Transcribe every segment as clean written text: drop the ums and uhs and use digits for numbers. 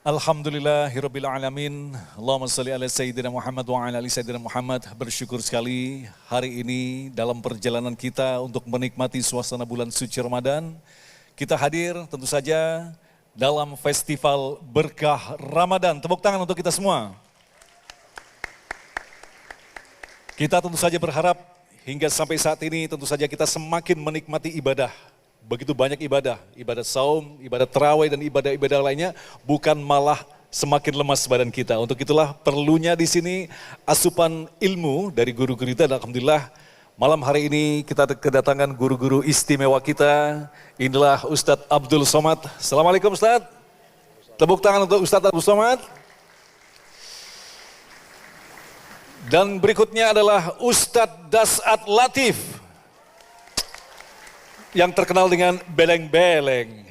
Alhamdulillahirabbil alamin. Allahumma shalli ala sayyidina Muhammad wa ala ali sayyidina Muhammad. Bersyukur sekali hari ini dalam perjalanan kita untuk menikmati suasana bulan suci Ramadan. Kita hadir tentu saja dalam festival berkah Ramadan. Tepuk tangan untuk kita semua. Kita tentu saja berharap hingga sampai saat ini tentu saja kita semakin menikmati ibadah. Begitu banyak ibadah, ibadah saum, ibadah tarawih dan ibadah-ibadah lainnya, bukan malah semakin lemas badan kita. Untuk itulah perlunya di sini asupan ilmu dari guru-guru kita. Dan alhamdulillah malam hari ini kita kedatangan guru-guru istimewa kita. Inilah Ustadz Abdul Somad. Assalamualaikum Ustadz. Tepuk tangan untuk Ustadz Abdul Somad. Dan berikutnya adalah Ustadz Dasat Latif, yang terkenal dengan beleng-beleng.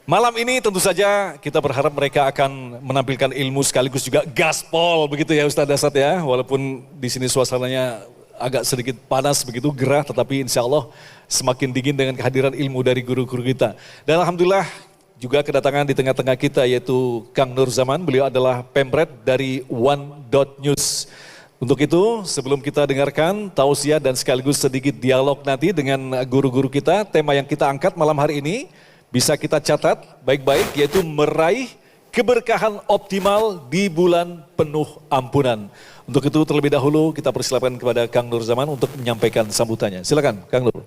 Malam ini tentu saja kita berharap mereka akan menampilkan ilmu sekaligus juga gaspol begitu ya Ustadz Dasat ya. Walaupun di sini suasananya agak sedikit panas begitu gerah, tetapi insya Allah semakin dingin dengan kehadiran ilmu dari guru-guru kita. Dan alhamdulillah juga kedatangan di tengah-tengah kita yaitu Kang Nur Zaman. Beliau adalah pemret dari One Dot News. Untuk itu, sebelum kita dengarkan tausiah dan sekaligus sedikit dialog nanti dengan guru-guru kita, tema yang kita angkat malam hari ini bisa kita catat baik-baik, yaitu meraih keberkahan optimal di bulan penuh ampunan. Untuk itu terlebih dahulu kita persilakan kepada Kang Nur Zaman untuk menyampaikan sambutannya. Silakan Kang Nur.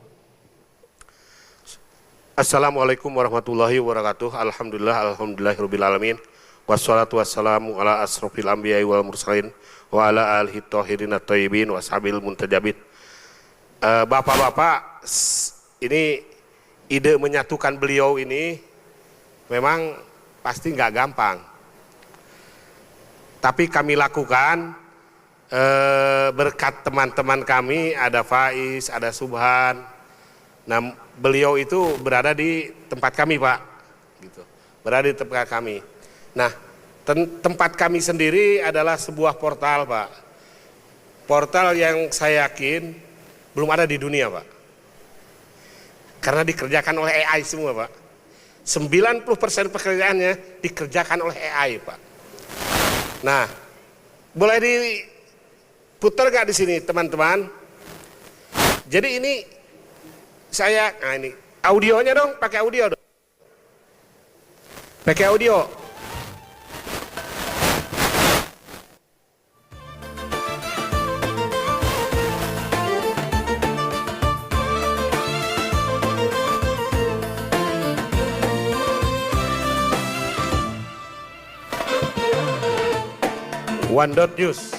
Assalamualaikum warahmatullahi wabarakatuh. Alhamdulillahirabbil alamin. Wassalatu wassalamu ala asrofil anbiya'i wal mursalin wa ala alihi thahirin at-thayyibin wa ashabil muntajabin. Bapak-bapak, ini ide menyatukan beliau ini memang pasti nggak gampang. Tapi kami lakukan berkat teman-teman kami, ada Faiz, ada Subhan. Nah, beliau itu berada di tempat kami, Pak. Gitu. Berada di tempat kami. Nah, tempat kami sendiri adalah sebuah portal, Pak. Portal yang saya yakin belum ada di dunia, Pak. Karena dikerjakan oleh AI semua, Pak. 90% pekerjaannya dikerjakan oleh AI, Pak. Nah, boleh diputar nggak di sini, teman-teman? Jadi ini nah ini audionya dong, pakai audio dong. Pakai audio. One Dot News.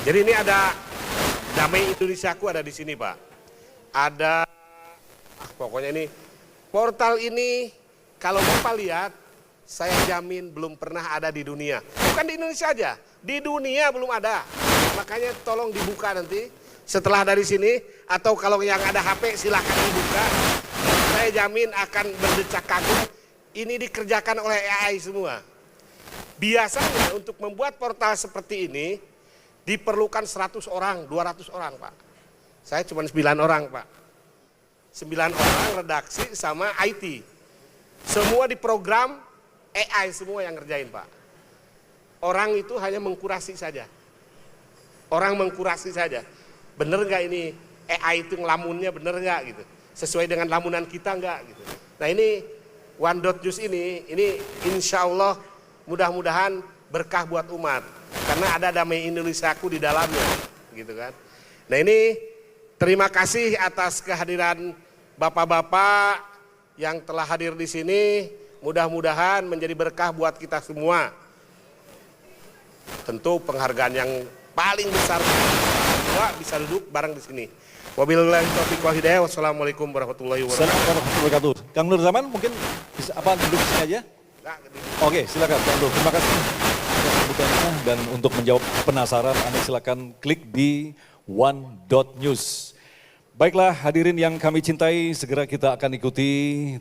Jadi ini ada Damai Indonesiaku ada di sini, Pak. Ada, pokoknya ini portal ini kalau Bapak lihat, saya jamin belum pernah ada di dunia. Bukan di Indonesia aja, di dunia belum ada. Makanya tolong dibuka nanti setelah dari sini, atau kalau yang ada HP silahkan dibuka. Saya jamin akan berdecak kagum. Ini dikerjakan oleh AI semua. Biasanya untuk membuat portal seperti ini diperlukan 100 orang, 200 orang, Pak. Saya cuma 9 orang, Pak. 9 orang redaksi sama IT. Semua diprogram AI semua yang ngerjain, Pak. Orang itu hanya mengkurasi saja. Orang mengkurasi saja. Bener nggak ini AI itu ngelamunnya bener nggak gitu. Sesuai dengan lamunan kita nggak gitu. Nah ini One Dot News ini insya Allah mudah-mudahan berkah buat umat. Karena ada Damai Indonesiaku di dalamnya, gitu kan. Nah ini terima kasih atas kehadiran bapak-bapak yang telah hadir di sini. Mudah-mudahan menjadi berkah buat kita semua. Tentu penghargaan yang paling besar semua bisa duduk bareng di sini. Wabillahi taufiq wal hidayah. Wassalamualaikum warahmatullahi wabarakatuh. Kang Nur Zaman mungkin bisa duduk di sini aja? Oke, silakan Kang Nur. Terima kasih. Dan untuk menjawab penasaran, Anda silakan klik di One Dot News. Baiklah hadirin yang kami cintai, segera kita akan ikuti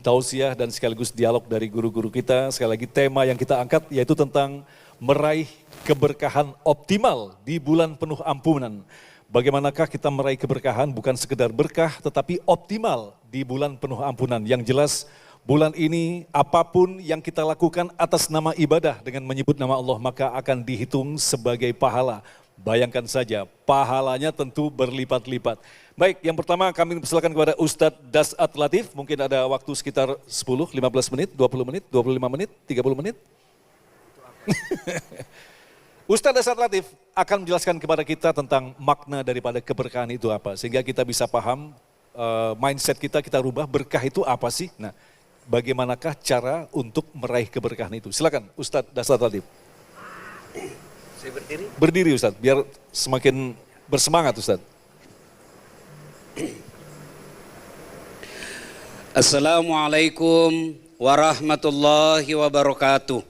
tausiah dan sekaligus dialog dari guru-guru kita. Sekali lagi tema yang kita angkat yaitu tentang meraih keberkahan optimal di bulan penuh ampunan. bagaimanakah kita meraih keberkahan, bukan sekedar berkah tetapi optimal di bulan penuh ampunan. Yang jelas bulan ini apapun yang kita lakukan atas nama ibadah dengan menyebut nama Allah maka akan dihitung sebagai pahala. Bayangkan saja, pahalanya tentu berlipat-lipat. Baik, yang pertama kami persilakan kepada Ustadz Dasat Latif. Mungkin ada waktu sekitar 10, 15 menit, 20 menit, 25 menit, 30 menit. Ustadz Dasat Latif akan menjelaskan kepada kita tentang makna daripada keberkahan itu apa. Sehingga kita bisa paham mindset kita rubah, berkah itu apa sih? Nah, bagaimanakah cara untuk meraih keberkahan itu? Silakan Ustadz Dasat Latif. Saya berdiri. Berdiri Ustadz, biar semakin bersemangat Ustadz. Assalamualaikum warahmatullahi wabarakatuh.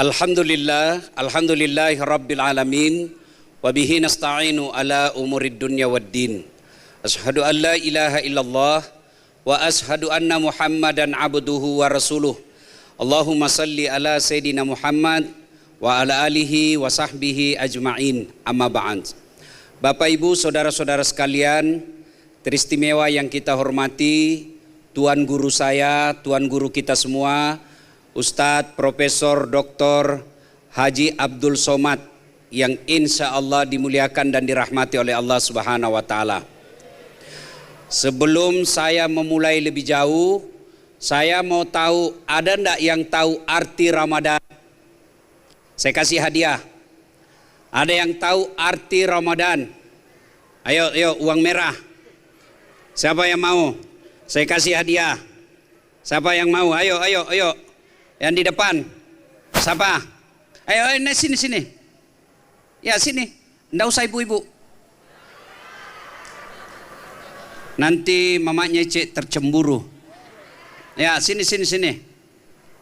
Alhamdulillahi rabbil alamin. Wabihi nasta'inu ala umurid dunya waddin. Ashhadu an la ilaha illallah wa ashhadu anna muhammadan abduhu wa rasuluh. Allahumma salli ala Sayyidina Muhammad wa ala alihi wa sahbihi ajma'in, amma ba'd. Bapak Ibu saudara-saudara sekalian, teristimewa yang kita hormati, Tuan Guru saya, Tuan Guru kita semua, Ustadz Profesor Dr. Haji Abdul Somad yang insya Allah dimuliakan dan dirahmati oleh Allah Subhanahu wa Ta'ala. Sebelum saya memulai lebih jauh, saya mau tahu, ada enggak yang tahu arti Ramadan? Saya kasih hadiah. Ada yang tahu arti Ramadan? Ayo, uang merah. Siapa yang mau? Saya kasih hadiah. Siapa yang mau? Ayo. Yang di depan. Siapa? Ayo, sini. Ya, sini. Enggak usah ibu-ibu. Nanti mamanya Cik tercemburu. Ya, sini.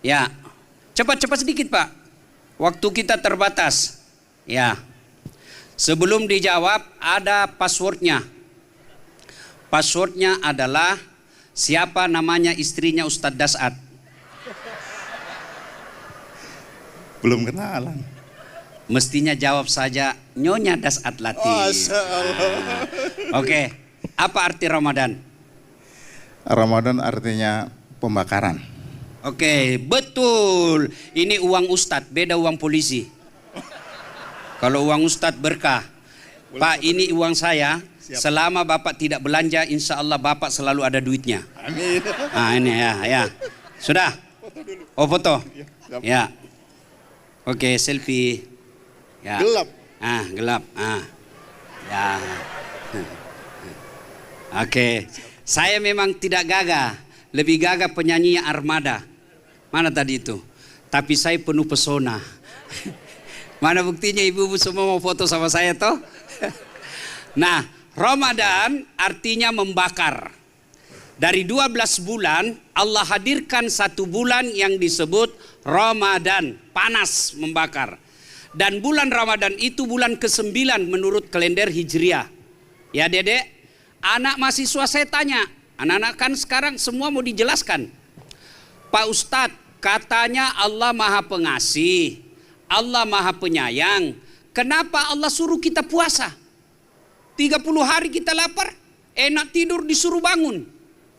Ya, cepat sedikit Pak. Waktu kita terbatas. Ya, sebelum dijawab ada passwordnya. Passwordnya adalah siapa namanya istrinya Ustadz Dasat. Belum kenalan. Mestinya jawab saja Nyonya Dasat Latif. Masya Allah. Oke, apa arti Ramadan? Ramadan artinya pembakaran. Oke, betul. Ini uang Ustadz, beda uang polisi. Kalau uang Ustadz berkah. Pak, ini uang saya. Siap. Selama Bapak tidak belanja, insya Allah Bapak selalu ada duitnya. Amin. Nah ini ya. Sudah? Foto dulu. Oh foto? Siap. Ya. Oke, selfie. Ya. Gelap. Gelap. Ya. Oke. Saya memang tidak gagah. Lebih gagah penyanyinya Armada. Mana tadi itu? Tapi saya penuh pesona. Mana buktinya ibu-ibu semua mau foto sama saya toh? Nah, Ramadan artinya membakar. Dari 12 bulan Allah hadirkan satu bulan yang disebut Ramadan, panas membakar. Dan bulan Ramadan itu bulan ke-9 menurut kalender Hijriah. Ya Dedek, anak mahasiswa saya tanya, anak-anak kan sekarang semua mau dijelaskan. Pak Ustadz, katanya Allah Maha Pengasih, Allah Maha Penyayang. Kenapa Allah suruh kita puasa? 30 hari kita lapar, enak tidur disuruh bangun.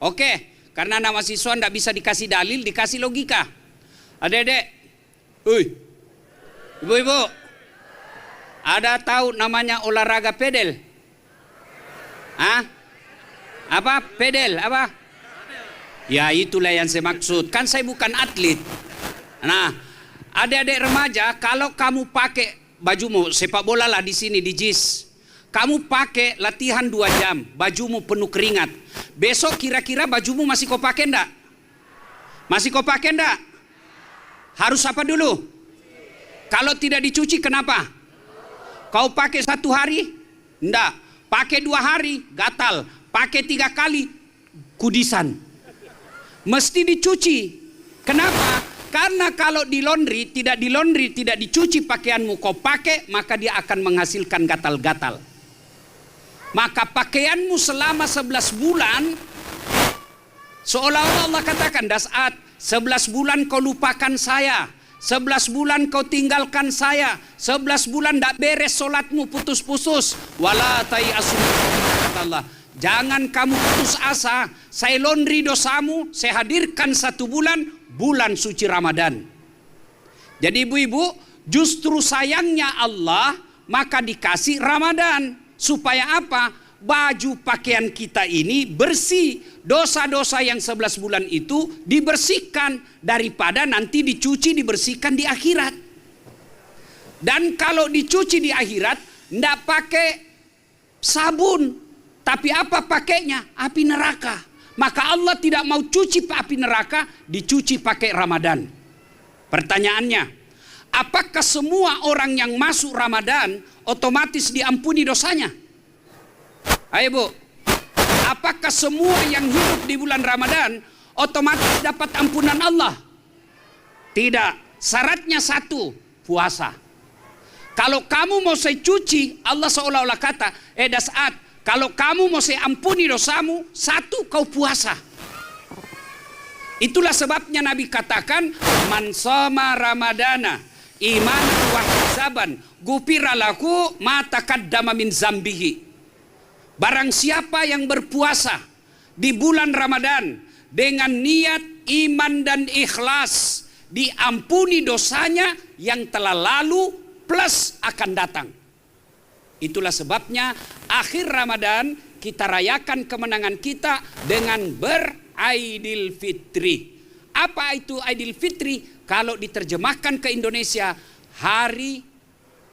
Oke, karena anak mahasiswa tidak bisa dikasih dalil, dikasih logika. Adek-adek, ibu-ibu, ada tahu namanya olahraga pedel? Apa? Pedel, apa? Ya itulah yang saya maksud, kan saya bukan atlet. Nah, adik-adik remaja, kalau kamu pakai bajumu sepak bola lah di sini di JIS, kamu pakai latihan 2 jam, bajumu penuh keringat. Besok kira-kira bajumu masih kau pakai enggak? Masih kau pakai enggak? Harus apa dulu? Kalau tidak dicuci kenapa? Kau pakai 1 hari? Enggak. Pakai 2 hari? Gatal. Pakai 3 kali? Kudisan. Mesti dicuci. Kenapa? Karena kalau di laundry, tidak dicuci pakaianmu, kau pakai, maka dia akan menghasilkan gatal-gatal. Maka pakaianmu selama 11 bulan, seolah-olah Allah katakan, Dasat, 11 bulan kau lupakan saya. 11 bulan kau tinggalkan saya. 11 bulan tidak beres solatmu, putus-putus. Wala tayasu min Allah. Jangan kamu putus asa. Saya laundry dosamu. Saya hadirkan 1 bulan, bulan suci Ramadan. Jadi ibu-ibu, justru sayangnya Allah, maka dikasih Ramadan. Supaya apa? Baju pakaian kita ini bersih. Dosa-dosa yang 11 bulan itu dibersihkan. Daripada nanti dicuci, dibersihkan di akhirat. Dan kalau dicuci di akhirat, tidak pakai sabun. Tapi apa pakainya? Api neraka. Maka Allah tidak mau cuci api neraka, dicuci pakai Ramadan. Pertanyaannya, apakah semua orang yang masuk Ramadan otomatis diampuni dosanya? Ayo Bu, apakah semua yang hidup di bulan Ramadan otomatis dapat ampunan Allah? Tidak, syaratnya 1, puasa. Kalau kamu mau saya cuci, Allah seolah-olah kata, Das'ad, kalau kamu mau saya ampuni dosamu, 1 kau puasa. Itulah sebabnya Nabi katakan, man shoma ramadana imanan wa ihtisaban ghufira lahu ma taqaddama min zambihi. Barang siapa yang berpuasa di bulan Ramadan dengan niat iman dan ikhlas, diampuni dosanya yang telah lalu plus akan datang. Itulah sebabnya akhir Ramadan kita rayakan kemenangan kita dengan beraidil fitri. Apa itu Aidil Fitri? Kalau diterjemahkan ke Indonesia, hari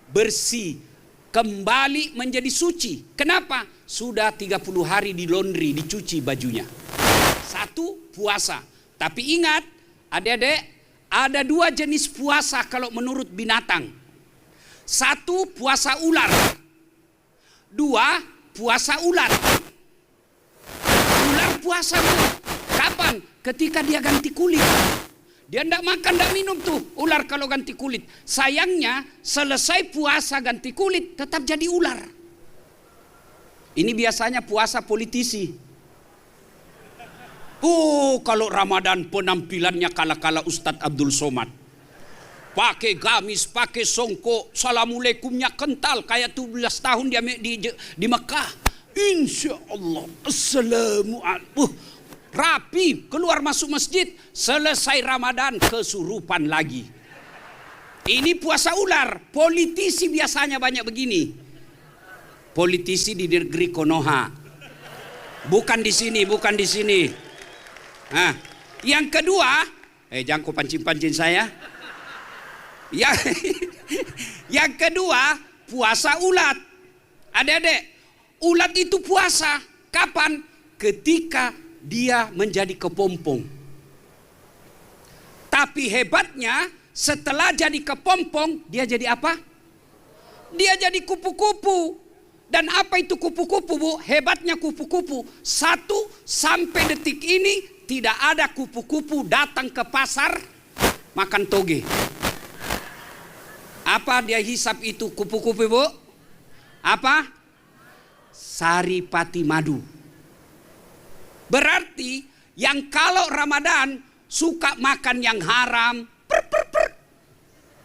bersih, kembali menjadi suci. Kenapa? Sudah 30 hari di laundry, dicuci bajunya. 1, puasa. Tapi ingat, adik-adik, ada 2 jenis puasa kalau menurut binatang. 1, puasa ular. 2, puasa ulat. Ular puasa kapan? Ketika dia ganti kulit. Dia tidak makan, tidak minum tuh ular kalau ganti kulit. Sayangnya selesai puasa ganti kulit tetap jadi ular. Ini biasanya puasa politisi. Kalau Ramadan penampilannya kala-kala Ustadz Abdul Somad. Pakai gamis, pakai songkok, Assalamualaikumnya kental kayak 17 tahun dia di Mekah. Insya Allah, Assalamualaikum. Rapi, keluar masuk masjid, selesai Ramadan kesurupan lagi. Ini puasa ular. Politisi biasanya banyak begini. Politisi di negeri Konoha. Bukan di sini, bukan di sini. Nah, yang kedua, jangan kau pancing-pancing saya. Yang kedua, puasa ulat. Adik-adik, ulat itu puasa. Kapan? Ketika dia menjadi kepompong. Tapi hebatnya, setelah jadi kepompong, dia jadi apa? Dia jadi kupu-kupu. Dan apa itu kupu-kupu, Bu? Hebatnya kupu-kupu. 1 sampai detik ini, tidak ada kupu-kupu datang ke pasar makan toge. Apa dia hisap itu kupu-kupu, Bu? Apa? Saripati madu. Berarti yang kalau Ramadan suka makan yang haram,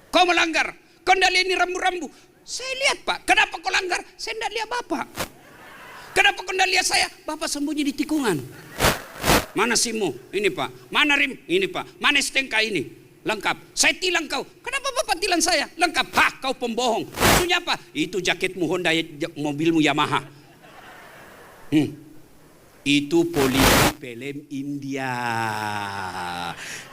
kau melanggar. Kau tidak lihat ini rambu-rambu. Saya lihat Pak. Kenapa kau langgar? Saya tidak lihat Bapak. Kenapa kau tidak lihat saya? Bapak sembunyi di tikungan. Mana SIM-mu? Ini Pak. Mana rim? Ini Pak. Mana STNK ini? Lengkap. Saya tilang kau. Kenapa Bapak tilang saya? Lengkap. Hah, kau pembohong. Maksudnya apa? Itu jaketmu Honda, mobilmu Yamaha. Itu polisi film India.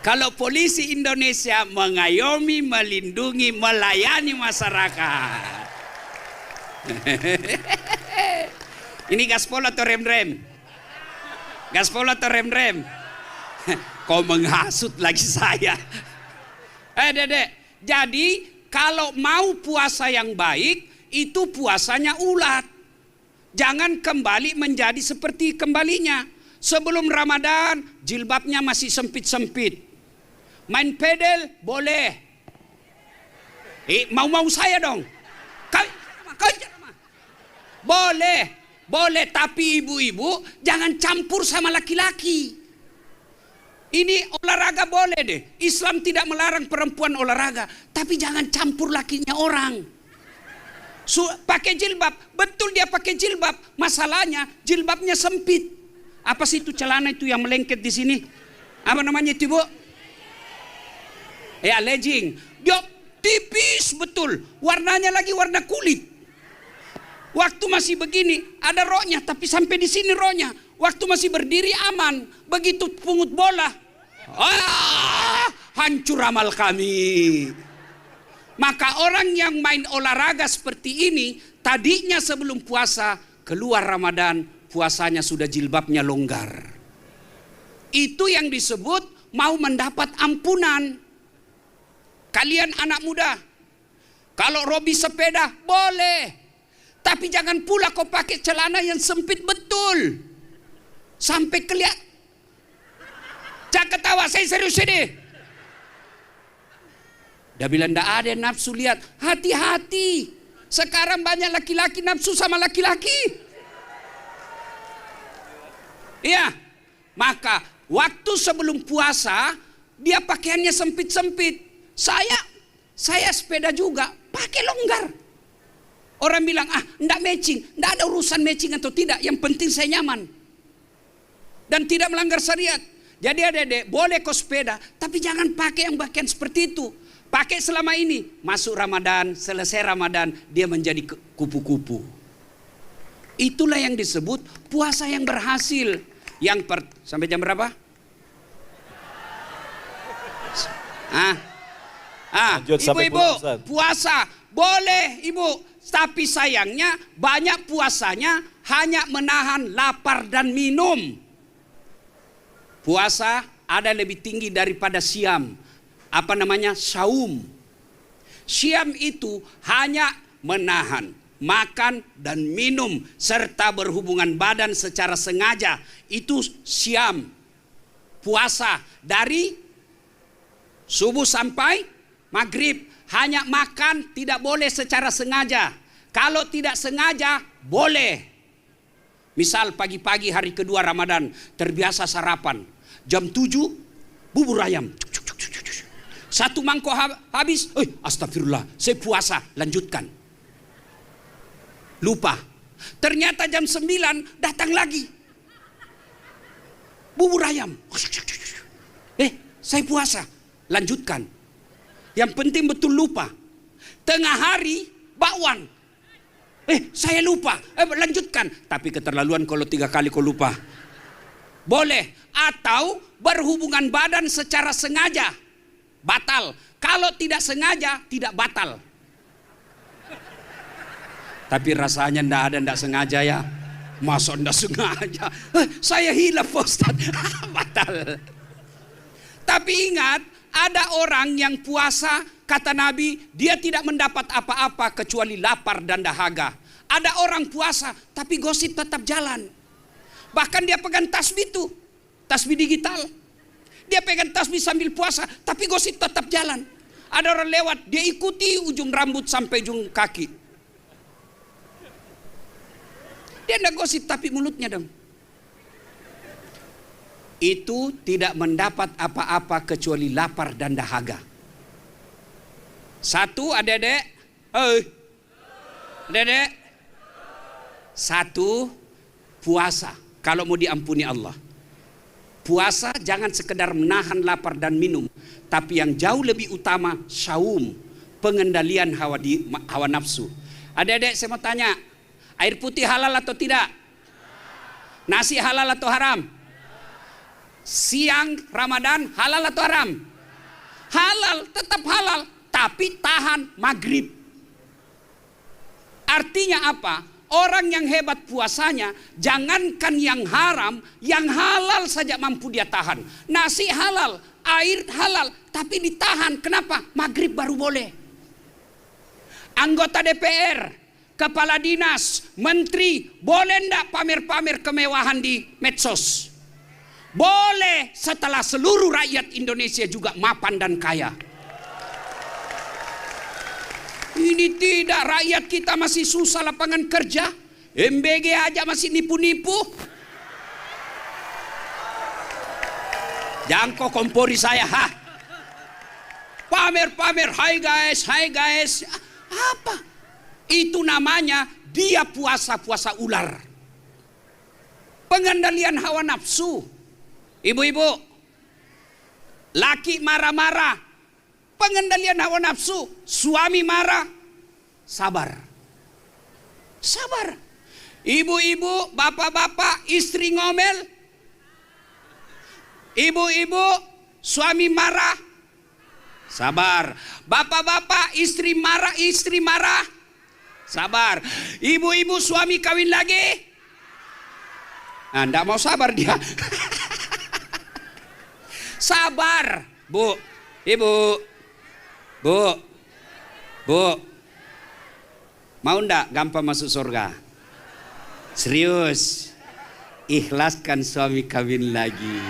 Kalau polisi Indonesia mengayomi, melindungi, melayani masyarakat. Ini gaspol atau rem-rem? Gaspol atau rem-rem? Kau menghasut lagi saya. Dedek, jadi kalau mau puasa yang baik, itu puasanya ulat. Jangan kembali menjadi seperti kembalinya. Sebelum Ramadan, jilbabnya masih sempit-sempit. Main pedal boleh. Mau saya dong. Boleh. Tapi ibu-ibu jangan campur sama laki-laki. Ini olahraga boleh deh. Islam tidak melarang perempuan olahraga, tapi jangan campur lakinya orang. Pakai jilbab, betul dia pakai jilbab. Masalahnya jilbabnya sempit. Apa sih itu celana itu yang melengket di sini? Apa namanya itu, Bu? Ya, legging. Dia tipis betul. Warnanya lagi warna kulit. Waktu masih begini ada roknya, tapi sampai di sini roknya. Waktu masih berdiri aman. Begitu pungut bola, hancur amal kami. Maka orang yang main olahraga seperti ini, tadinya sebelum puasa, keluar Ramadan, puasanya sudah jilbabnya longgar. Itu yang disebut mau mendapat ampunan. Kalian anak muda, kalau Robi sepeda boleh, tapi jangan pula kau pakai celana yang sempit betul sampai kelihatan. Jangan ketawa, saya serius ini. Dia bilang tidak ada nafsu, lihat, hati-hati. Sekarang banyak laki-laki nafsu sama laki-laki. Iya, maka waktu sebelum puasa dia pakaiannya sempit-sempit. Saya sepeda juga pakai longgar. Orang bilang enggak matching, enggak ada urusan matching atau tidak. Yang penting saya nyaman dan tidak melanggar syariat. Jadi adek-adek boleh kau sepeda, tapi jangan pakai yang pakaian seperti itu. Pakai selama ini, masuk Ramadan, selesai Ramadan, dia menjadi kupu-kupu. Itulah yang disebut puasa yang berhasil. Sampai jam berapa? Ibu-ibu, puasa boleh ibu, tapi sayangnya banyak puasanya hanya menahan lapar dan minum. Puasa ada lebih tinggi daripada siam. Apa namanya? Saum. Siam itu hanya menahan makan dan minum serta berhubungan badan secara sengaja. Itu siam. Puasa dari subuh sampai maghrib. Hanya makan tidak boleh secara sengaja. Kalau tidak sengaja boleh. Misal pagi-pagi hari kedua Ramadan terbiasa sarapan. Jam 7 bubur ayam. Satu mangkok habis. Astagfirullah, saya puasa, lanjutkan. Lupa. Ternyata jam 9 datang lagi. Bubur ayam. Saya puasa, lanjutkan. Yang penting betul lupa. Tengah hari bakwan. Saya lupa. Lanjutkan. Tapi keterlaluan kalau 3 kali kau lupa. Boleh. Atau berhubungan badan secara sengaja. Batal. Kalau tidak sengaja, tidak batal. Tapi rasanya tidak sengaja ya. Masa tidak sengaja? Saya hilaf Ustaz. Batal. Tapi ingat, ada orang yang puasa, kata Nabi, dia tidak mendapat apa-apa kecuali lapar dan dahaga. Ada orang puasa, tapi gosip tetap jalan. Bahkan dia pegang tasbih itu, tasbih digital. Dia pegang tasbih sambil puasa, tapi gosip tetap jalan. Ada orang lewat, dia ikuti ujung rambut sampai ujung kaki. Dia tidak gosip, tapi mulutnya dong. Itu tidak mendapat apa-apa kecuali lapar dan dahaga. Satu, adik-adik. Adik-adik. Satu, puasa. Kalau mau diampuni Allah. Puasa jangan sekedar menahan lapar dan minum, tapi yang jauh lebih utama saum, pengendalian hawa nafsu. Adik-adik, saya mau tanya, air putih halal atau tidak? Nasi halal atau haram? Siang Ramadan halal atau haram? Halal, tetap halal, tapi tahan maghrib. Artinya apa? Orang yang hebat puasanya, jangankan yang haram, yang halal saja mampu dia tahan. Nasi halal, air halal, tapi ditahan. Kenapa? Maghrib baru boleh. Anggota DPR, kepala dinas, menteri, boleh enggak pamer-pamer kemewahan di medsos? Boleh, setelah seluruh rakyat Indonesia juga mapan dan kaya. Ini tidak, rakyat kita masih susah lapangan kerja. MBG aja masih nipu-nipu. Jangan kau kompori saya, ha? Pamer-pamer, hai guys. Apa? Itu namanya dia puasa ular. Pengendalian hawa nafsu. Ibu-ibu, laki marah-marah, pengendalian hawa nafsu. Suami marah, sabar. Ibu-ibu, bapak-bapak, istri ngomel. Ibu-ibu, suami marah, sabar. Bapak-bapak, istri marah, sabar. Ibu-ibu, suami kawin lagi. Nah, enggak mau sabar dia. Sabar, Bu. Ibu. Bu. Mau enggak gampang masuk surga? Serius. Ikhlaskan suami kawin lagi.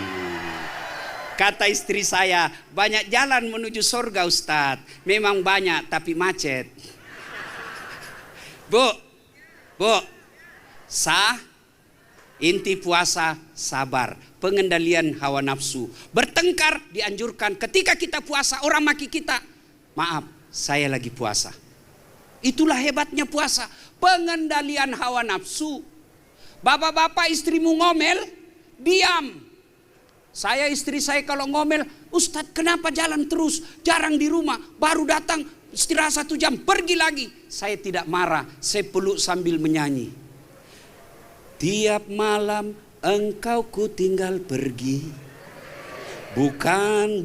Kata istri saya, banyak jalan menuju surga Ustadz. Memang banyak, tapi macet. Bu. Inti puasa, sabar. Pengendalian hawa nafsu. Bertengkar dianjurkan. Ketika kita puasa, orang maki kita. Maaf, saya lagi puasa. Itulah hebatnya puasa. Pengendalian hawa nafsu. Bapak-bapak, istrimu ngomel, diam. Istri saya kalau ngomel, Ustadz kenapa jalan terus? Jarang di rumah, baru datang istirahat 1 jam, pergi lagi. Saya tidak marah, saya peluk sambil menyanyi. Tiap malam engkau ku tinggal pergi. Bukannya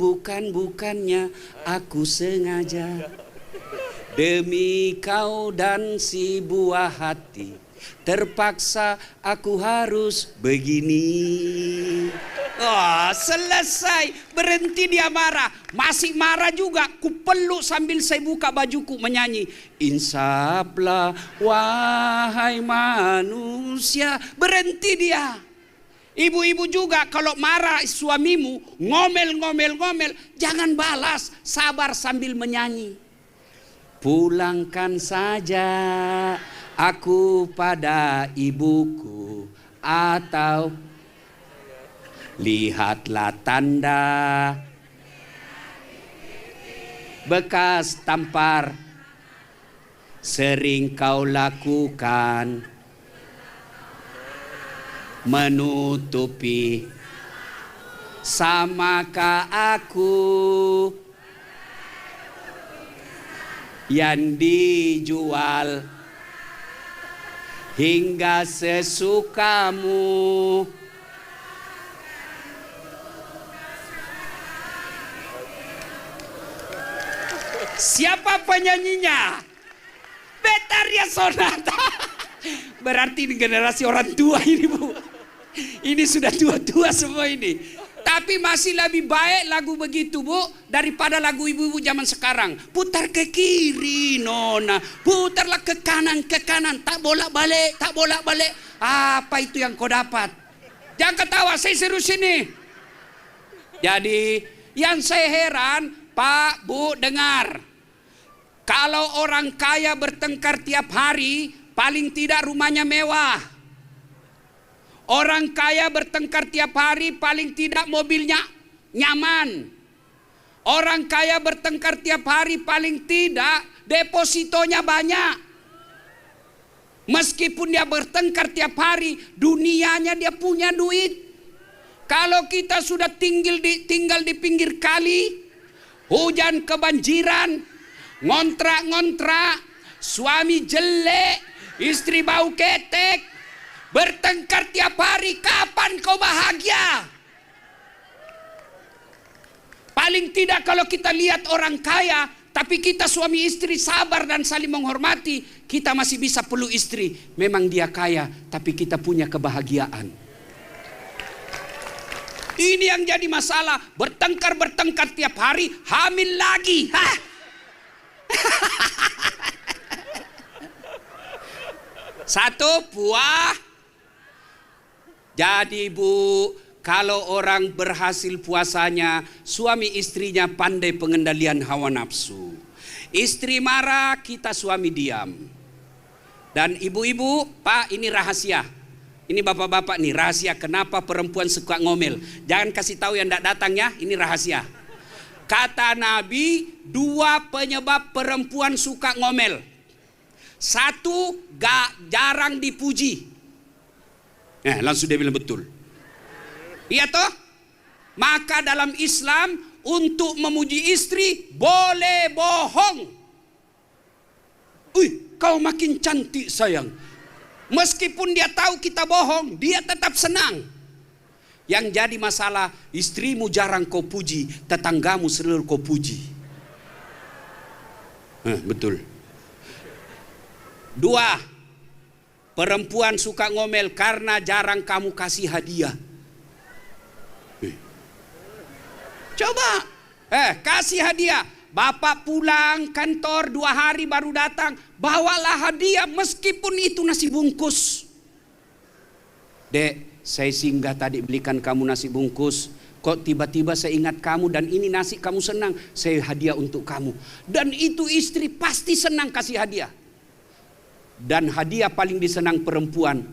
aku sengaja. Demi kau dan si buah hati, terpaksa aku harus begini. Selesai. Berhenti dia marah. Masih marah juga. Ku peluk sambil saya buka bajuku menyanyi. Insaflah wahai manusia. Berhenti dia. Ibu-ibu juga kalau marah suamimu ngomel. Jangan balas. Sabar sambil menyanyi. Pulangkan saja aku pada ibuku, atau lihatlah tanda bekas tampar sering kau lakukan, menutupi. Samakah aku yang dijual hingga sesukamu? Siapa penyanyinya? Betharia Sonata. Berarti ini generasi orang tua ini, Bu. Ini sudah tua-tua semua ini. Tapi masih lebih baik lagu begitu, Bu, daripada lagu ibu-ibu zaman sekarang. Putar ke kiri, Nona. Putarlah ke kanan. Tak bolak-balik. Apa itu yang kau dapat? Jangan ketawa, saya serius ini. Jadi, yang saya heran, Pak, Bu, dengar. Kalau orang kaya bertengkar tiap hari, paling tidak rumahnya mewah. Orang kaya bertengkar tiap hari, paling tidak mobilnya nyaman. Orang kaya bertengkar tiap hari, paling tidak depositonya banyak. Meskipun dia bertengkar tiap hari, dunianya dia punya duit. Kalau kita sudah tinggal di pinggir kali, hujan kebanjiran, ngontrak, suami jelek, istri bau ketek, bertengkar tiap hari, kapan kau bahagia? Paling tidak kalau kita lihat orang kaya, tapi kita suami istri sabar dan saling menghormati, kita masih bisa peluk istri. Memang dia kaya, tapi kita punya kebahagiaan. Ini yang jadi masalah, bertengkar tiap hari, hamil lagi. Satu buah. Jadi, Bu, kalau orang berhasil puasanya, suami istrinya pandai pengendalian hawa nafsu. Istri marah, kita suami diam. Dan ibu-ibu, Pak, ini rahasia. Ini bapak-bapak nih rahasia kenapa perempuan suka ngomel. Jangan kasih tahu yang tidak datang ya, ini rahasia. Kata Nabi, 2 penyebab perempuan suka ngomel. 1, jarang dipuji. Langsung dia bilang betul. Iya toh? Maka dalam Islam untuk memuji istri boleh bohong. Kau makin cantik sayang. Meskipun dia tahu kita bohong, dia tetap senang. Yang jadi masalah, istrimu jarang kau puji, tetanggamu selalu kau puji. Betul. 2, perempuan suka ngomel karena jarang kamu kasih hadiah. Coba, kasih hadiah. Bapak pulang kantor 2 hari baru datang, bawalah hadiah meskipun itu nasi bungkus. Dek, saya singgah tadi belikan kamu nasi bungkus. Kok tiba-tiba saya ingat kamu dan ini nasi kamu senang, saya hadiah untuk kamu. Dan itu istri pasti senang kasih hadiah. Dan hadiah paling disenang perempuan.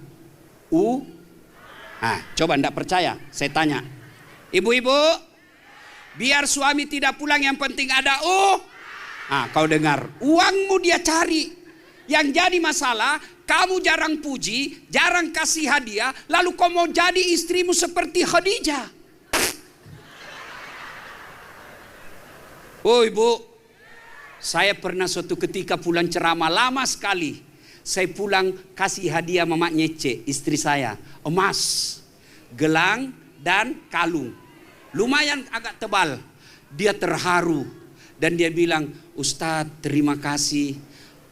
Coba ndak percaya, saya tanya. Ibu-ibu, biar suami tidak pulang yang penting ada kau dengar, uangmu dia cari. Yang jadi masalah, kamu jarang puji, jarang kasih hadiah, lalu kau mau jadi istrimu seperti Khadijah. Oh ibu, saya pernah suatu ketika pulang ceramah lama sekali. Saya pulang kasih hadiah Mama Nyece, istri saya, emas, gelang dan kalung. Lumayan agak tebal. Dia terharu dan dia bilang, Ustadz terima kasih.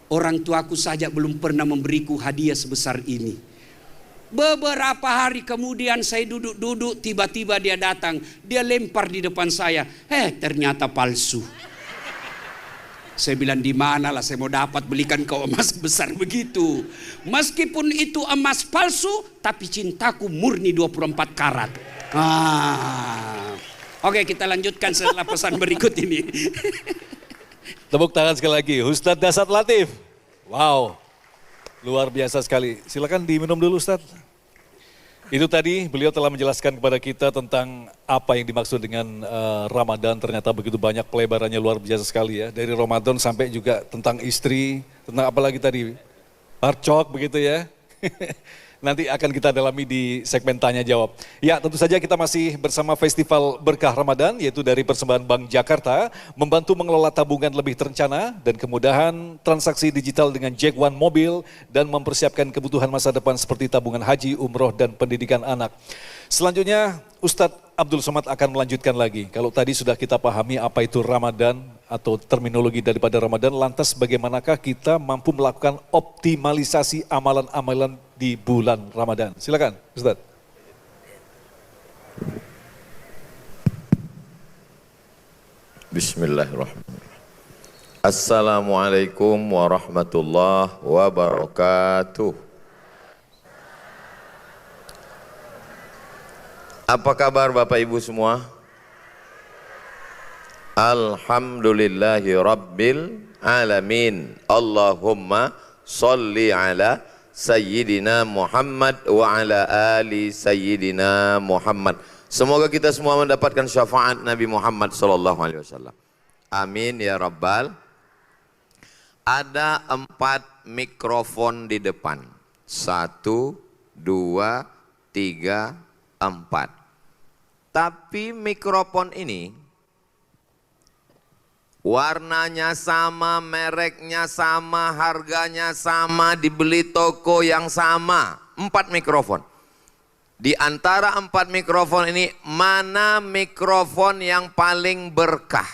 Orang tuaku saja belum pernah memberiku hadiah sebesar ini. Beberapa hari kemudian saya duduk-duduk, tiba-tiba dia datang. Dia lempar di depan saya. Ternyata palsu. Saya bilang, di manalah saya mau dapat belikan kau emas besar begitu. Meskipun itu emas palsu, tapi cintaku murni 24 karat. Oke, kita lanjutkan setelah pesan berikut ini. Tepuk tangan sekali lagi, Ustadz Dasat Latif. Wow, luar biasa sekali. Silakan diminum dulu Ustadz. Itu tadi beliau telah menjelaskan kepada kita tentang apa yang dimaksud dengan Ramadan. Ternyata begitu banyak pelebarannya, luar biasa sekali ya. Dari Ramadan sampai juga tentang istri, tentang apa lagi tadi? Arcok begitu ya. Nanti akan kita dalami di segmen tanya jawab. Ya, tentu saja kita masih bersama Festival Berkah Ramadan, yaitu dari persembahan Bank Jakarta, membantu mengelola tabungan lebih terencana dan kemudahan transaksi digital dengan Jack One Mobil dan mempersiapkan kebutuhan masa depan seperti tabungan haji, umroh, dan pendidikan anak. Selanjutnya, Ustadz Abdul Somad akan melanjutkan lagi. Kalau tadi sudah kita pahami apa itu Ramadan atau terminologi daripada Ramadan, lantas bagaimanakah kita mampu melakukan optimalisasi amalan-amalan di bulan Ramadan? Silakan, Ustadz. Bismillahirrahmanirrahim. Assalamualaikum warahmatullahi wabarakatuh. Apa kabar Bapak Ibu semua? Alhamdulillahi Rabbil Alamin. Allahumma salli ala Sayyidina Muhammad wa ala ali Sayyidina Muhammad. Semoga kita semua mendapatkan syafaat Nabi Muhammad sallallahu alaihi wasallam. Amin ya Rabbal. Ada 4 mikrofon di depan. 1, 2, 3, 4. Tapi mikrofon ini warnanya sama, mereknya sama, harganya sama, dibeli toko yang sama. 4 mikrofon. Di antara 4 mikrofon ini, mana mikrofon yang paling berkah?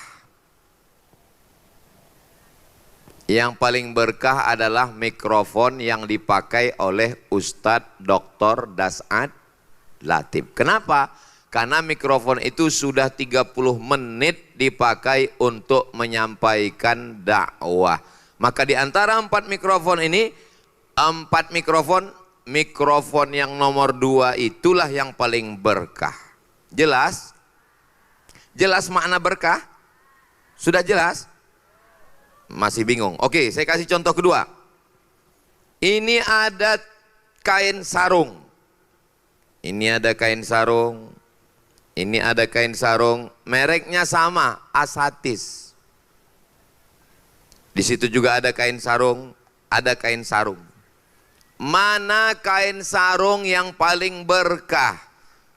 Yang paling berkah adalah mikrofon yang dipakai oleh Ustadz Dr. Dasat Latif. Kenapa? Karena mikrofon itu sudah 30 menit dipakai untuk menyampaikan dakwah. Maka di antara 4 mikrofon ini, 4 mikrofon yang nomor 2 itulah yang paling berkah. Jelas? Jelas makna berkah? Sudah jelas? Masih bingung? Oke, saya kasih contoh kedua. Ini ada kain sarung. Ini ada kain sarung. Ini ada kain sarung. Mereknya sama, Asatis. Di situ juga ada kain sarung, ada kain sarung. Mana kain sarung yang paling berkah?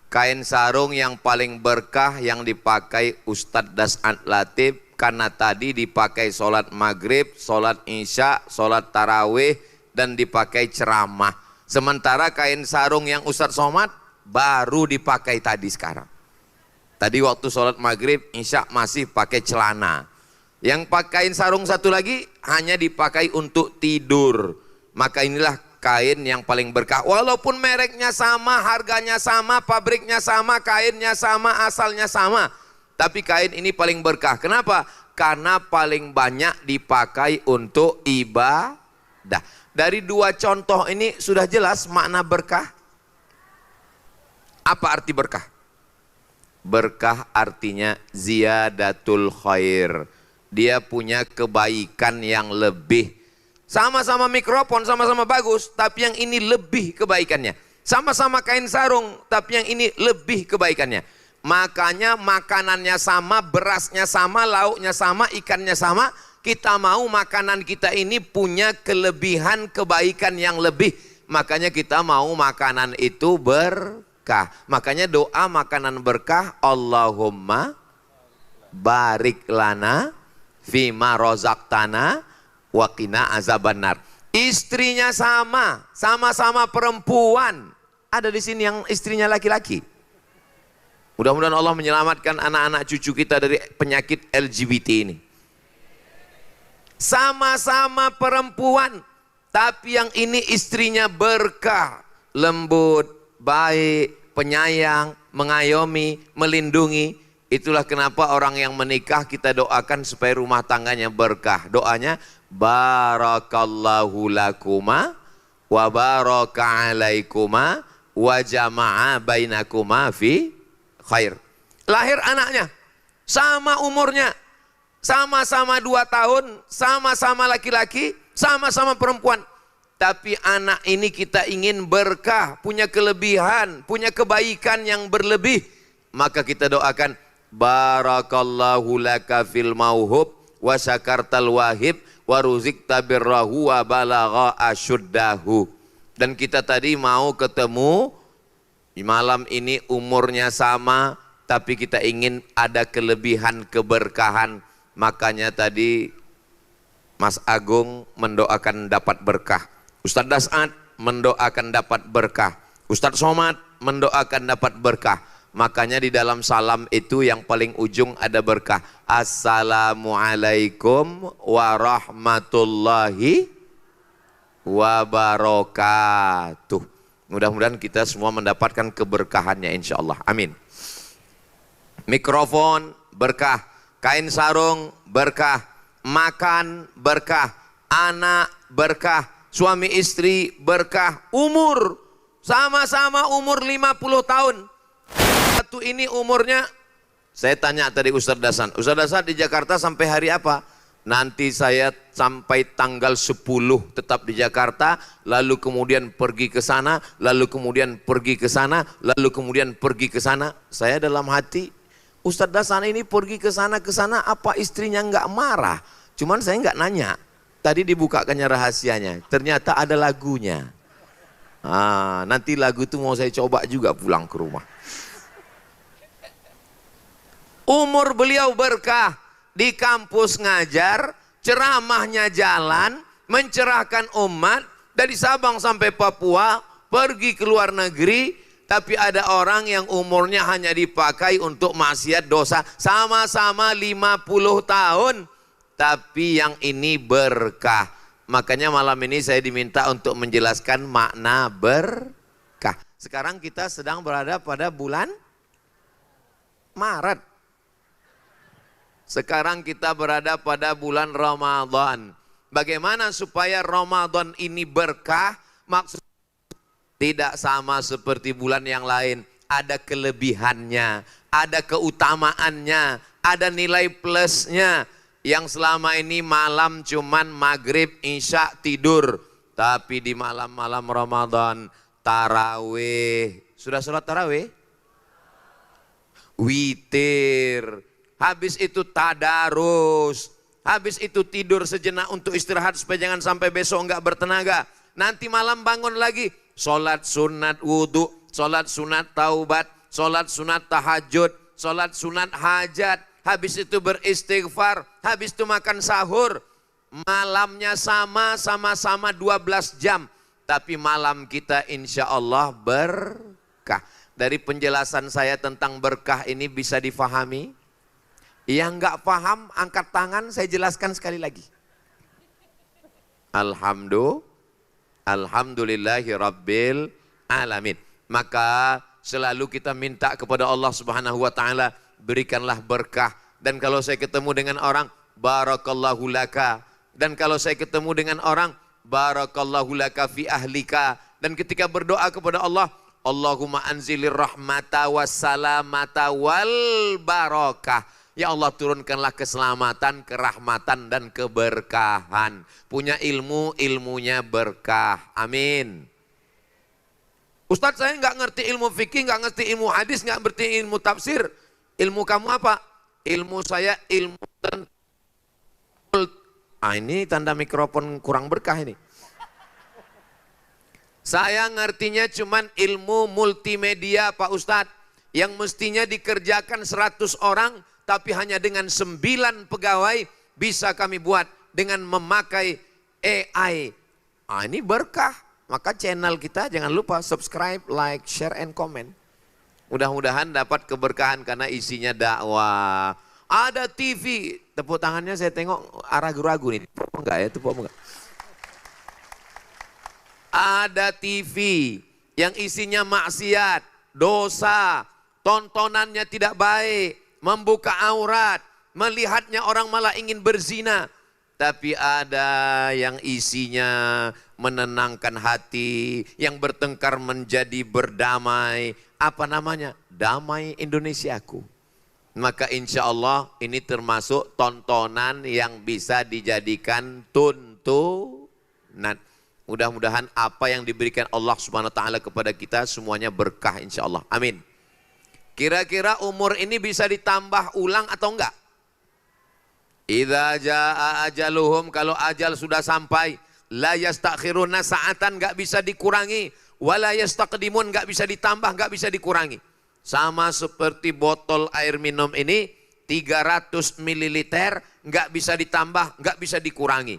Kain sarung yang paling berkah yang dipakai Ustadz Das'ad Latif, karena tadi dipakai sholat maghrib, sholat isya, sholat tarawih, dan dipakai ceramah. Sementara kain sarung yang Ustadz Somad baru dipakai tadi sekarang. Tadi waktu sholat maghrib, isya masih pakai celana. Yang pakaiin sarung satu lagi hanya dipakai untuk tidur. Maka inilah kain yang paling berkah. Walaupun mereknya sama, harganya sama, pabriknya sama, kainnya sama, asalnya sama. Tapi kain ini paling berkah. Kenapa? Karena paling banyak dipakai untuk ibadah. Dari dua contoh ini sudah jelas makna berkah. Apa arti berkah? Berkah artinya ziyadatul khair. Dia punya kebaikan yang lebih. Sama-sama mikrofon, sama-sama bagus, tapi yang ini lebih kebaikannya. Sama-sama kain sarung, tapi yang ini lebih kebaikannya. Makanya makanannya sama, berasnya sama, lauknya sama, ikannya sama. Kita mau makanan kita ini punya kelebihan kebaikan yang lebih. Makanya kita mau makanan itu berkah. Makanya doa makanan berkah, Allahumma barik lana fima rozaqtana wa qina azabannar. Istrinya sama, sama-sama perempuan. Ada di sini yang istrinya laki-laki. Mudah-mudahan Allah menyelamatkan anak-anak cucu kita dari penyakit LGBT ini. Sama-sama perempuan, tapi yang ini istrinya berkah, lembut, baik, penyayang, mengayomi, melindungi. Itulah kenapa orang yang menikah kita doakan supaya rumah tangganya berkah. Doanya barakallahu lakuma wa baraka alaikuma wa jama'a bainakuma fi khair. Lahir anaknya sama umurnya, sama-sama 2 tahun, sama-sama laki-laki, sama-sama perempuan. Tapi anak ini kita ingin berkah, punya kelebihan, punya kebaikan yang berlebih. Maka kita doakan barakallahu laka fil mauhub wa syakartal wahib wa ruzikta birrahu wa balagha asyuddahu. Dan kita tadi mau ketemu di malam ini umurnya sama, tapi kita ingin ada kelebihan keberkahan. Makanya tadi Mas Agung mendoakan dapat berkah, Ustadz Das'ad mendoakan dapat berkah, Ustadz Somad mendoakan dapat berkah. Makanya di dalam salam itu yang paling ujung ada berkah. Assalamualaikum warahmatullahi wabarakatuh. Mudah-mudahan kita semua mendapatkan keberkahannya insya Allah. Amin. Mikrofon berkah, kain sarung berkah, makan berkah, anak berkah, suami istri berkah, umur sama-sama umur 50 tahun. Satu ini umurnya, saya tanya tadi Ustadz Das'ad, Ustadz Das'ad di Jakarta sampai hari apa? Nanti saya sampai tanggal 10 tetap di Jakarta, lalu kemudian pergi ke sana, lalu kemudian pergi ke sana, lalu kemudian pergi ke sana. Saya dalam hati, Ustadz Das'ad ini pergi ke sana apa istrinya nggak marah? Cuman saya nggak nanya. Tadi dibukakannya rahasianya. Ternyata ada lagunya. Nanti lagu itu mau saya coba juga pulang ke rumah. Umur beliau berkah, di kampus ngajar, ceramahnya jalan, mencerahkan umat dari Sabang sampai Papua, pergi ke luar negeri. Tapi ada orang yang umurnya hanya dipakai untuk maksiat dosa, sama-sama 50 tahun. Tapi yang ini berkah. Makanya malam ini saya diminta untuk menjelaskan makna berkah. Sekarang kita sedang berada pada bulan Maret. Sekarang kita berada pada bulan Ramadan. Bagaimana supaya Ramadan ini berkah? Maksud tidak sama seperti bulan yang lain. Ada kelebihannya, ada keutamaannya, ada nilai plusnya. Yang selama ini malam cuman maghrib, isya, tidur. Tapi di malam-malam Ramadan, tarawih, Sudah sholat tarawih? Witir. Habis itu tadarus. Habis itu tidur sejenak untuk istirahat supaya jangan sampai besok enggak bertenaga. Nanti malam bangun lagi. Sholat sunat wudhu, sholat sunat taubat, sholat sunat tahajud, sholat sunat hajat. Habis itu beristighfar, habis itu makan sahur. Malamnya sama-sama 12 jam. Tapi malam kita insya Allah berkah. Dari penjelasan saya tentang berkah ini bisa difahami? Yang enggak paham, angkat tangan, saya jelaskan sekali lagi. Alhamdulillahi Rabbil Alamin. Maka selalu kita minta kepada Allah Subhanahu wa Ta'ala, berikanlah berkah. Dan kalau saya ketemu dengan orang, barakallahu laka. Dan kalau saya ketemu dengan orang, barakallahu laka fi ahlika. Dan ketika berdoa kepada Allah, Allahumma anzilir rahmata wassalamata wal barakah. Ya Allah, turunkanlah keselamatan, kerahmatan dan keberkahan. Punya ilmu, ilmunya berkah. Amin. Ustadz, saya nggak ngerti ilmu fikih, nggak ngerti ilmu hadis, nggak ngerti ilmu tafsir. Ilmu kamu apa? Ilmu saya ilmu ini tanda mikrofon kurang berkah ini. Saya ngertinya cuman ilmu multimedia Pak Ustadz. Yang mestinya dikerjakan 100 orang, tapi hanya dengan 9 pegawai bisa kami buat dengan memakai AI. Ini berkah. Maka channel kita jangan lupa subscribe, like, share, and comment. Mudah-mudahan dapat keberkahan karena isinya dakwah. Ada TV, tepuk tangannya saya tengok ragu-ragu nih. Tepuk enggak ya? Tepuk enggak? Ada TV yang isinya maksiat, dosa, tontonannya tidak baik, membuka aurat, melihatnya orang malah ingin berzina. Tapi ada yang isinya menenangkan hati, yang bertengkar menjadi berdamai. Apa namanya? Damai Indonesiaku. Maka insya Allah ini termasuk tontonan yang bisa dijadikan tuntunan. Mudah-mudahan apa yang diberikan Allah Subhanahu wa Ta'ala kepada kita semuanya berkah insya Allah. Amin. Kira-kira umur ini bisa ditambah ulang atau enggak? Idza jaa ajaluhum, kalau ajal sudah sampai, la yastakhiruna sa'atan, enggak bisa dikurangi, wala yastaqdimun, enggak bisa ditambah, enggak bisa dikurangi. Sama seperti botol air minum ini 300 ml, enggak bisa ditambah, enggak bisa dikurangi.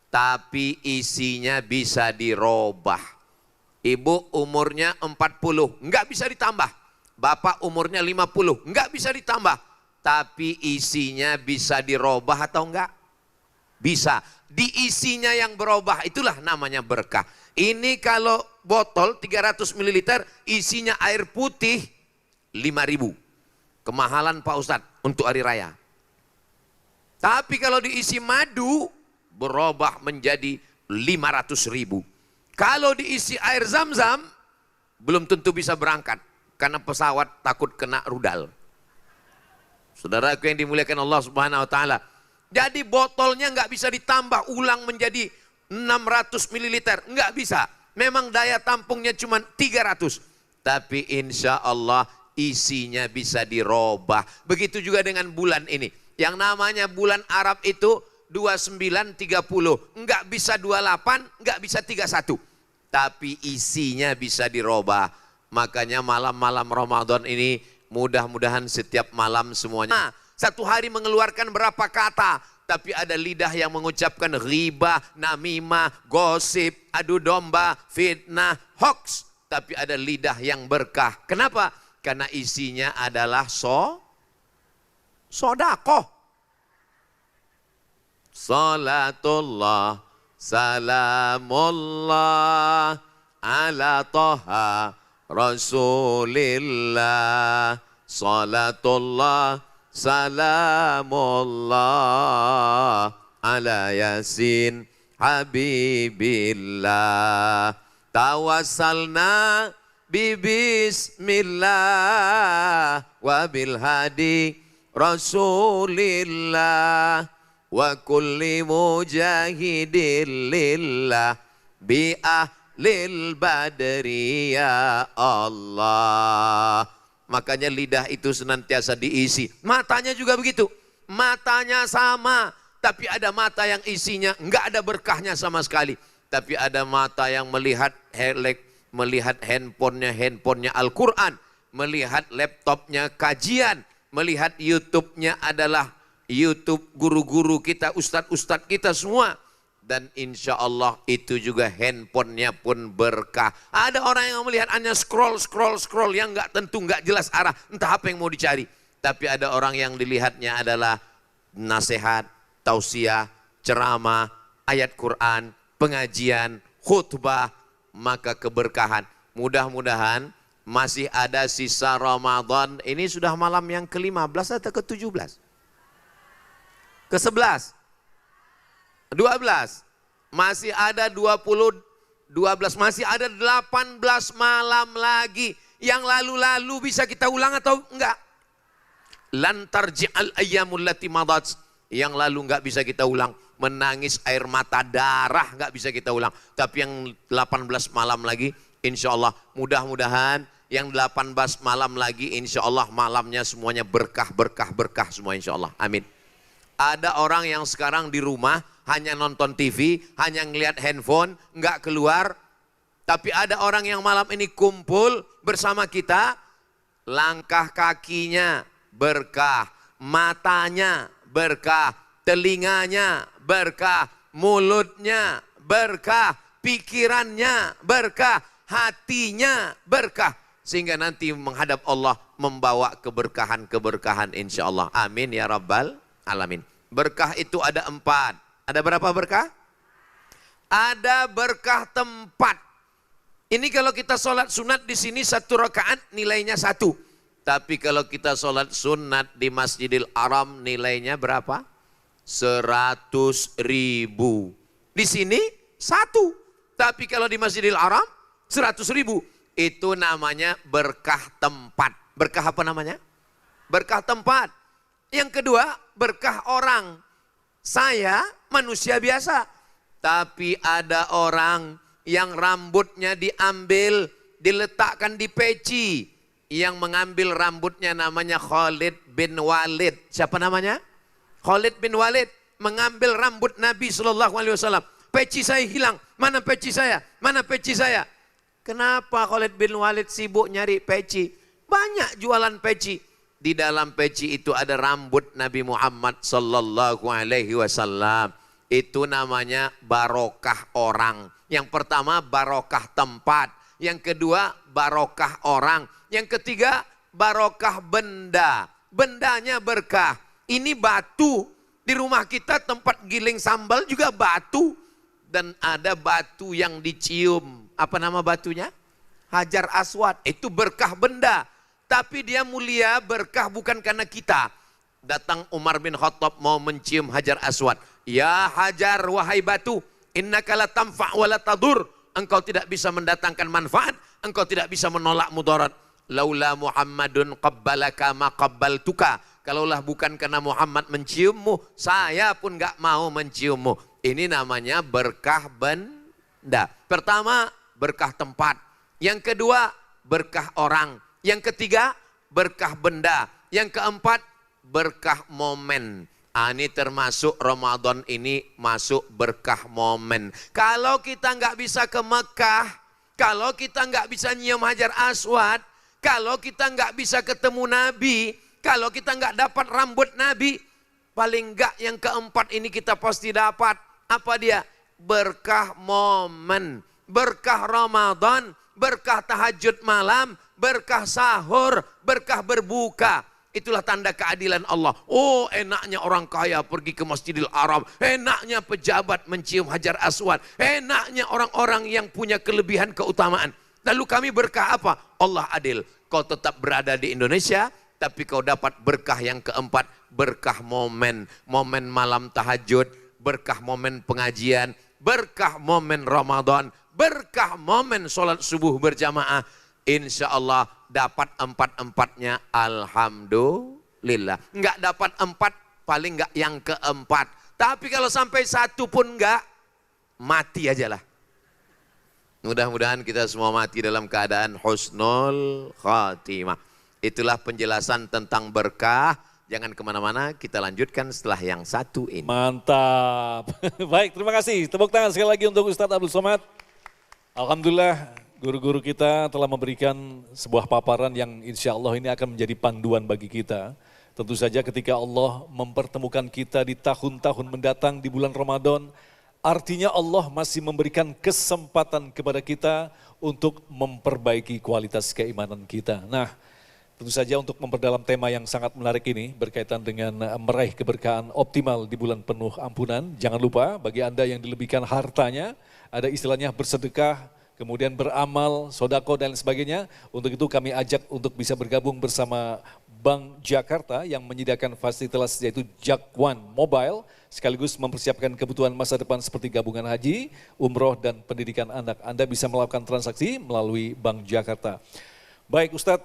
Tapi isinya bisa dirobah. Ibu umurnya 40, enggak bisa ditambah. Bapak umurnya 50, enggak bisa ditambah. Tapi isinya bisa dirobah atau enggak? Bisa. Diisinya yang berubah, itulah namanya berkah. Ini kalau botol 300 ml isinya air putih 5.000. Kemahalan Pak Ustadz untuk hari raya. Tapi kalau diisi madu berubah menjadi 500.000. Kalau diisi air zam-zam belum tentu bisa berangkat karena pesawat takut kena rudal. Saudaraku yang dimuliakan Allah Subhanahu wa Ta'ala. Jadi botolnya nggak bisa ditambah ulang menjadi 600 ml, nggak bisa. Memang daya tampungnya cuma 300. Tapi insya Allah isinya bisa dirobah. Begitu juga dengan bulan ini. Yang namanya bulan Arab itu 29, 30. Nggak bisa 28, nggak bisa 31. Tapi isinya bisa dirobah. Makanya malam-malam Ramadan ini mudah-mudahan setiap malam semuanya. Satu hari mengeluarkan berapa kata. Tapi ada lidah yang mengucapkan ghibah, namimah, gosip, adu domba, fitnah, hoax. Tapi ada lidah yang berkah. Kenapa? Karena isinya adalah sodakoh. Salatullah, salamullah, ala toha Rasulillah. Salatullah, salamullah, ala yasin habibillah. Tawassalna bismillah wa bil hadi Rasulillah wa kulli mujahidin lillah bi lil badri ya Allah. Makanya lidah itu senantiasa diisi. Matanya juga begitu. Matanya sama, tapi ada mata yang isinya enggak ada berkahnya sama sekali. Tapi ada mata yang melihat handphonenya Al-Quran, melihat laptopnya kajian, melihat YouTube-nya adalah YouTube guru-guru kita, ustadz-ustadz kita semua. Dan insya Allah itu juga handphonenya pun berkah. Ada orang yang melihat hanya scroll yang nggak tentu, nggak jelas arah, entah apa yang mau dicari. Tapi ada orang yang dilihatnya adalah nasihat, tausiah, ceramah, ayat Quran, pengajian, khutbah, maka keberkahan. Mudah-mudahan masih ada sisa Ramadan. Ini sudah malam yang ke-15 atau ke-17? Ke-11? 12? Masih ada 12, masih ada 18 malam lagi. Yang lalu-lalu bisa kita ulang atau enggak? Lantar ji'al ayyamul lati madat. Yang lalu enggak bisa kita ulang. Menangis air mata darah enggak bisa kita ulang. Tapi yang 18 malam lagi, insya Allah mudah-mudahan yang 18 malam lagi insya Allah malamnya semuanya berkah semua insya Allah. Amin. Ada orang yang sekarang di rumah hanya nonton TV, hanya ngelihat handphone, enggak keluar. Tapi ada orang yang malam ini kumpul bersama kita, langkah kakinya berkah, matanya berkah, telinganya berkah, mulutnya berkah, pikirannya berkah, hatinya berkah. Sehingga nanti menghadap Allah membawa keberkahan-keberkahan insya Allah. Amin ya Rabbal Alamin. Berkah itu ada 4. Ada berapa berkah? Ada berkah tempat. Ini kalau kita sholat sunat di sini 1 rakaat nilainya 1. Tapi kalau kita sholat sunat di Masjidil Haram nilainya berapa? 100.000. Di sini 1. Tapi kalau di Masjidil Haram 100.000. Itu namanya berkah tempat. Berkah apa namanya? Berkah tempat. Yang kedua, berkah orang. Saya manusia biasa. Tapi ada orang yang rambutnya diambil, diletakkan di peci. Yang mengambil rambutnya namanya Khalid bin Walid. Siapa namanya? Khalid bin Walid. Mengambil rambut Nabi SAW. Peci saya hilang. Mana peci saya? Mana peci saya? Kenapa Khalid bin Walid sibuk nyari peci? Banyak jualan peci. Di dalam peci itu ada rambut Nabi Muhammad sallallahu alaihi wasallam. Itu namanya barokah orang. Yang pertama barokah tempat. Yang kedua barokah orang. Yang ketiga barokah benda. Bendanya berkah. Ini batu. Di rumah kita tempat giling sambal juga batu. Dan ada batu yang dicium. Apa nama batunya? Hajar Aswad. Itu berkah benda. Tapi dia mulia berkah bukan karena kita. Datang Umar bin Khattab mau mencium Hajar Aswad. Ya Hajar, wahai batu, innaka la tanfa' wa la tadur. Engkau tidak bisa mendatangkan manfaat, engkau tidak bisa menolak mudarat. Laula Muhammadun qabbalaka ma qabbaltuka. Kalaulah bukan karena Muhammad menciummu, saya pun enggak mau menciummu. Ini namanya berkah benda. Pertama, berkah tempat. Yang kedua, berkah orang. Yang ketiga, berkah benda. Yang keempat, berkah momen. Ini termasuk Ramadan ini masuk berkah momen. Kalau kita nggak bisa ke Mekah, kalau kita nggak bisa nyium Hajar Aswad, kalau kita nggak bisa ketemu Nabi, kalau kita nggak dapat rambut Nabi, paling nggak yang keempat ini kita pasti dapat. Apa dia? Berkah momen, berkah Ramadan, berkah tahajud malam, berkah sahur, berkah berbuka. Itulah tanda keadilan Allah. Oh, enaknya orang kaya pergi ke Masjidil Haram. Enaknya pejabat mencium Hajar Aswad. Enaknya orang-orang yang punya kelebihan keutamaan. Lalu kami berkah apa? Allah adil. Kau tetap berada di Indonesia, tapi kau dapat berkah yang keempat. Berkah momen. Momen malam tahajud. Berkah momen pengajian. Berkah momen Ramadan. Berkah momen sholat subuh berjamaah. Insya Allah dapat 4-4-nya, alhamdulillah. Enggak dapat 4, paling enggak yang keempat. Tapi kalau sampai 1 pun enggak, mati aja lah. Mudah-mudahan kita semua mati dalam keadaan husnul khatimah. Itulah penjelasan tentang berkah. Jangan kemana-mana, kita lanjutkan setelah yang satu ini. Mantap. Baik, terima kasih. Tepuk tangan sekali lagi untuk Ustadz Abdul Somad. Alhamdulillah, guru-guru kita telah memberikan sebuah paparan yang insya Allah ini akan menjadi panduan bagi kita. Tentu saja ketika Allah mempertemukan kita di tahun-tahun mendatang di bulan Ramadan, artinya Allah masih memberikan kesempatan kepada kita untuk memperbaiki kualitas keimanan kita. Nah, tentu saja untuk memperdalam tema yang sangat menarik ini berkaitan dengan meraih keberkahan optimal di bulan penuh ampunan. Jangan lupa bagi Anda yang dilebihkan hartanya, ada istilahnya bersedekah, kemudian beramal, sodako dan sebagainya. Untuk itu kami ajak untuk bisa bergabung bersama Bank Jakarta yang menyediakan fasilitas yaitu Jakwan Mobile, sekaligus mempersiapkan kebutuhan masa depan seperti gabungan haji, umroh dan pendidikan anak. Anda bisa melakukan transaksi melalui Bank Jakarta. Baik Ustadz,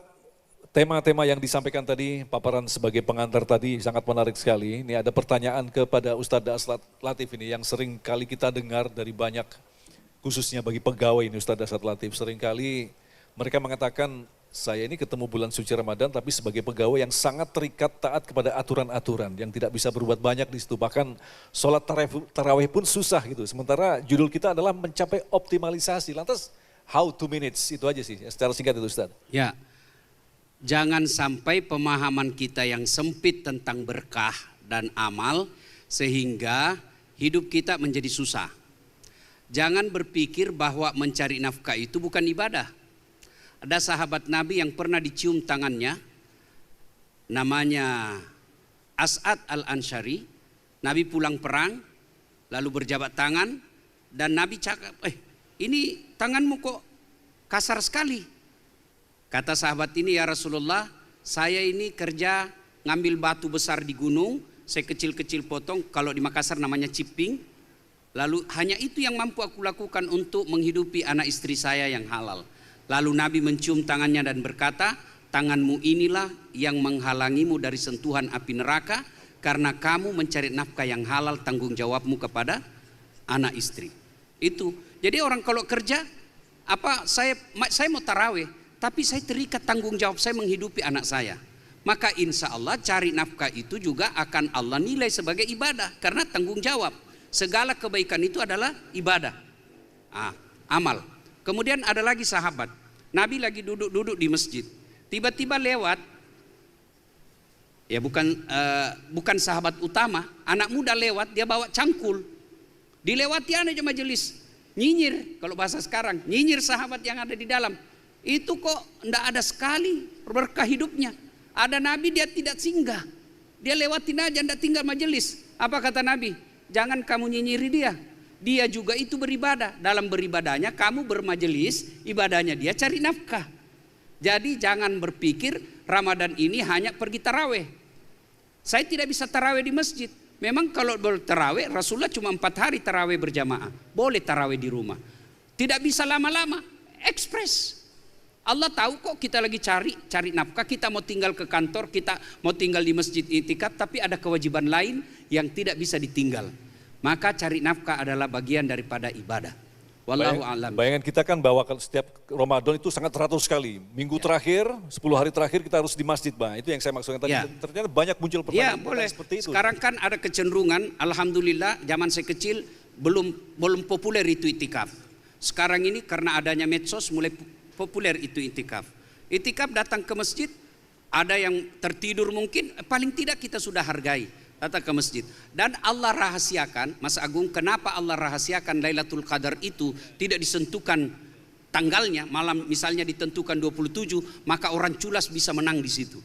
tema-tema yang disampaikan tadi, paparan sebagai pengantar tadi sangat menarik sekali. Ini ada pertanyaan kepada Ustadz Dasat Latif ini yang sering kali kita dengar dari banyak, khususnya bagi pegawai ini Ustadz Dasat Latif. Seringkali mereka mengatakan, saya ini ketemu bulan suci Ramadan tapi sebagai pegawai yang sangat terikat taat kepada aturan-aturan yang tidak bisa berbuat banyak di situ. Bahkan sholat tarawih pun susah gitu. Sementara judul kita adalah mencapai optimalisasi. Lantas how to manage, itu aja sih secara singkat itu Ustaz. Ya, jangan sampai pemahaman kita yang sempit tentang berkah dan amal sehingga hidup kita menjadi susah. Jangan berpikir bahwa mencari nafkah itu bukan ibadah. Ada sahabat Nabi yang pernah dicium tangannya, namanya As'ad al-Ansyari. Nabi pulang perang, lalu berjabat tangan, dan Nabi cakap, ini tanganmu kok kasar sekali. Kata sahabat ini, ya Rasulullah, saya ini kerja ngambil batu besar di gunung, saya kecil-kecil potong, kalau di Makassar namanya ciping. Lalu hanya itu yang mampu aku lakukan untuk menghidupi anak istri saya yang halal. Lalu Nabi mencium tangannya dan berkata, tanganmu inilah yang menghalangimu dari sentuhan api neraka karena kamu mencari nafkah yang halal, tanggung jawabmu kepada anak istri. Itu. Jadi orang kalau kerja, saya mau taraweh, tapi saya terikat tanggung jawab saya menghidupi anak saya. Maka insya Allah cari nafkah itu juga akan Allah nilai sebagai ibadah karena tanggung jawab. Segala kebaikan itu adalah ibadah, amal. Kemudian ada lagi sahabat, Nabi lagi duduk-duduk di masjid, tiba-tiba lewat, ya bukan sahabat utama, anak muda lewat, dia bawa cangkul, dilewati aja majelis, nyinyir, kalau bahasa sekarang, nyinyir sahabat yang ada di dalam, itu kok enggak ada sekali berkah hidupnya. Ada Nabi dia tidak singgah, dia lewatin aja, enggak tinggal majelis. Apa kata Nabi? Jangan kamu nyinyiri dia. Dia juga itu beribadah. Dalam beribadahnya kamu bermajelis, ibadahnya dia cari nafkah. Jadi jangan berpikir Ramadan ini hanya pergi taraweh. Saya tidak bisa taraweh di masjid. Memang kalau bertaraweh, Rasulullah cuma 4 hari taraweh berjamaah. Boleh taraweh di rumah. Tidak bisa lama-lama, ekspres. Allah tahu kok kita lagi cari nafkah, kita mau tinggal ke kantor, kita mau tinggal di masjid itikaf, tapi ada kewajiban lain yang tidak bisa ditinggal. Maka cari nafkah adalah bagian daripada ibadah. Wallahu a'lam. Bayangan kita kan bahwa setiap Ramadan itu sangat teratur sekali. Minggu terakhir, 10 hari terakhir kita harus di masjid, Bang. Itu yang saya maksudkan tadi. Ya. Ternyata banyak muncul Ya pertanyaan boleh. seperti itu. Sekarang kan ada kecenderungan, alhamdulillah zaman saya kecil belum populer itu itikaf. Sekarang ini karena adanya medsos mulai populer itu itikaf. Itikaf datang ke masjid, ada yang tertidur mungkin, paling tidak kita sudah hargai. Datang ke masjid. Dan Allah rahasiakan, Mas Agung, kenapa Allah rahasiakan Lailatul Qadar itu tidak disentuhkan tanggalnya, malam misalnya ditentukan 27, maka orang culas bisa menang di situ.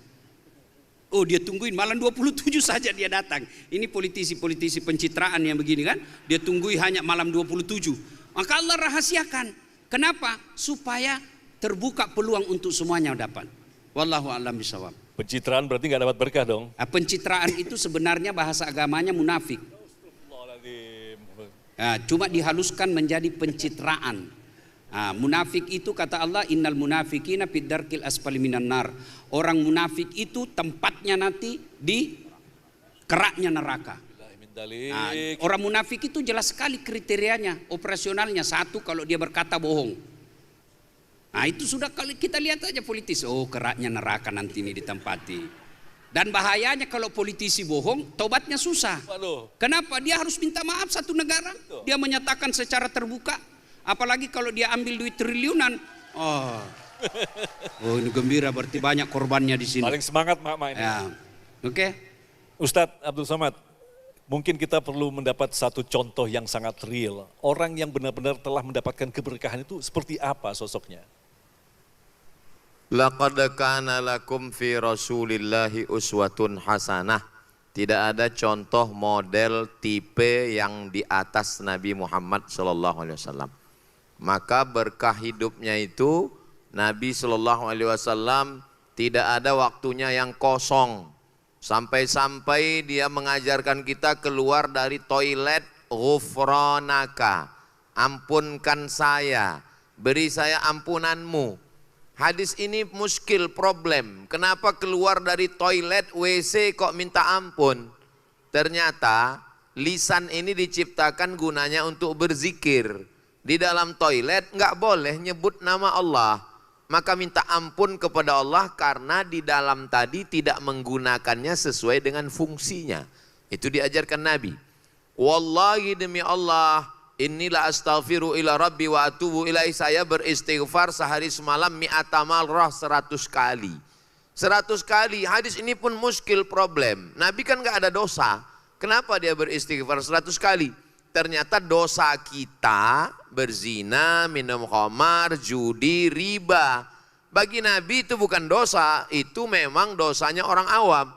Oh dia tungguin malam 27 saja dia datang. Ini politisi-politisi pencitraan yang begini kan, dia tunggui hanya malam 27. Maka Allah rahasiakan. Kenapa? Supaya terbuka peluang untuk semuanya dapat. Wallahu a'lam bishawab. Pencitraan berarti nggak dapat berkah dong. Pencitraan itu sebenarnya bahasa agamanya munafik. Cuma dihaluskan menjadi pencitraan. Munafik itu kata Allah, innal munafikina fid darkil asfali minan nar. Orang munafik itu tempatnya nanti di keraknya neraka. Dalik. Nah, orang munafik itu jelas sekali kriterianya, operasionalnya. Satu, kalau dia berkata bohong. Nah itu sudah kalau kita lihat aja politis, oh keraknya neraka nanti ini ditempati. Dan bahayanya kalau politisi bohong, tobatnya susah. Waduh. Kenapa? Dia harus minta maaf satu negara. Dia menyatakan secara terbuka. Apalagi kalau dia ambil duit triliunan. Oh ini gembira, berarti banyak korbannya di sini. Paling semangat mak ini. Ya. Oke. Ustadz Abdul Somad, mungkin kita perlu mendapat satu contoh yang sangat real. Orang yang benar-benar telah mendapatkan keberkahan itu seperti apa sosoknya? Laqad kana lakum fi Rasulillahi uswatun hasanah. Tidak ada contoh model tipe yang di atas Nabi Muhammad SAW. Maka berkah hidupnya itu Nabi SAW tidak ada waktunya yang kosong. Sampai-sampai dia mengajarkan kita keluar dari toilet, ghufranaka, ampunkan saya, beri saya ampunanmu. Hadis ini muskil, problem. Kenapa keluar dari toilet, WC kok minta ampun? Ternyata lisan ini diciptakan gunanya untuk berzikir. Di dalam toilet nggak boleh nyebut nama Allah. Maka minta ampun kepada Allah karena di dalam tadi tidak menggunakannya sesuai dengan fungsinya. Itu diajarkan Nabi. Wallahi demi Allah, inilah astaghfiru ila rabbi wa atubu ilaih, saya beristighfar sehari semalam mi'ata marrah, 100 kali. 100 kali, hadis ini pun muskil, problem. Nabi kan nggak ada dosa. Kenapa dia beristighfar 100 kali? Ternyata dosa kita berzina, minum khamar, judi, riba. Bagi Nabi itu bukan dosa, itu memang dosanya orang awam.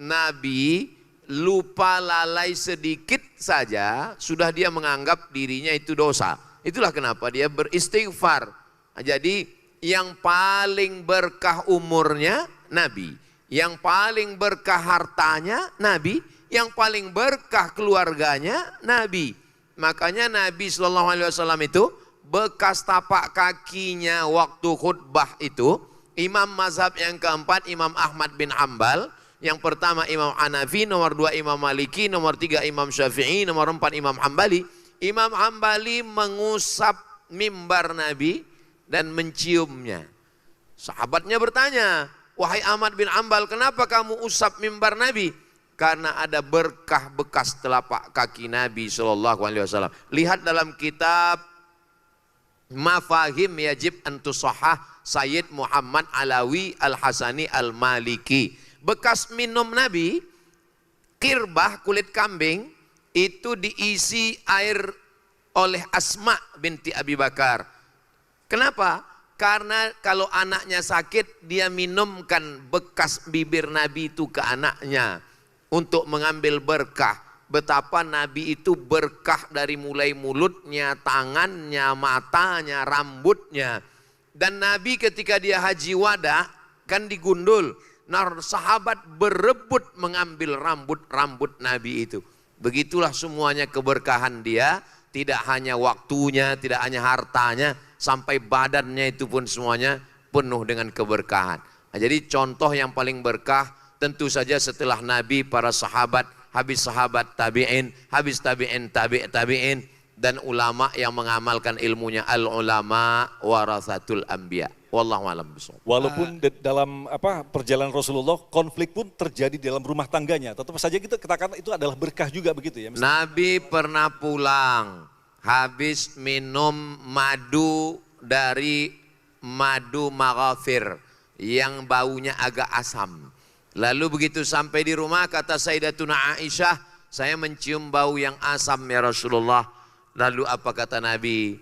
Nabi lupa lalai sedikit saja, sudah dia menganggap dirinya itu dosa. Itulah kenapa dia beristighfar. Jadi yang paling berkah umurnya Nabi, yang paling berkah hartanya Nabi, yang paling berkah keluarganya Nabi. Makanya Nabi SAW itu bekas tapak kakinya waktu khutbah itu, imam mazhab yang keempat Imam Ahmad bin Hanbal, yang pertama Imam Hanafi, nomor 2 Imam Maliki, nomor 3 Imam Syafi'i, nomor 4 Imam Hambali. Imam Hambali mengusap mimbar Nabi dan menciumnya. Sahabatnya bertanya, wahai Ahmad bin Hanbal, kenapa kamu usap mimbar Nabi? Karena ada berkah bekas telapak kaki Nabi SAW. Lihat dalam kitab Mafahim Yajib Antusahah Sayyid Muhammad Alawi Al-Hasani Al-Maliki. Bekas minum Nabi, kirbah kulit kambing, itu diisi air oleh Asma binti Abi Bakar. Kenapa? Karena kalau anaknya sakit, dia minumkan bekas bibir Nabi itu ke anaknya untuk mengambil berkah. Betapa Nabi itu berkah dari mulai mulutnya, tangannya, matanya, rambutnya. Dan Nabi ketika dia haji wada kan digundul. Nah, sahabat berebut mengambil rambut-rambut Nabi itu. Begitulah semuanya keberkahan dia. Tidak hanya waktunya, tidak hanya hartanya, sampai badannya itu pun semuanya penuh dengan keberkahan. Nah, jadi contoh yang paling berkah tentu saja setelah Nabi, para sahabat, habis sahabat tabi'in, habis tabi'in tabi'in, dan ulama yang mengamalkan ilmunya. Al-ulama warathatul anbiya. Wallahu a'lam bishawab. Walaupun dalam perjalanan Rasulullah, konflik pun terjadi dalam rumah tangganya. Tetap saja kita katakan itu adalah berkah juga begitu ya. Nabi pernah pulang, habis minum madu dari madu maghafir yang baunya agak asam. Lalu begitu sampai di rumah, kata Sayyidatuna Aisyah, saya mencium bau yang asam ya Rasulullah. Lalu apa kata Nabi?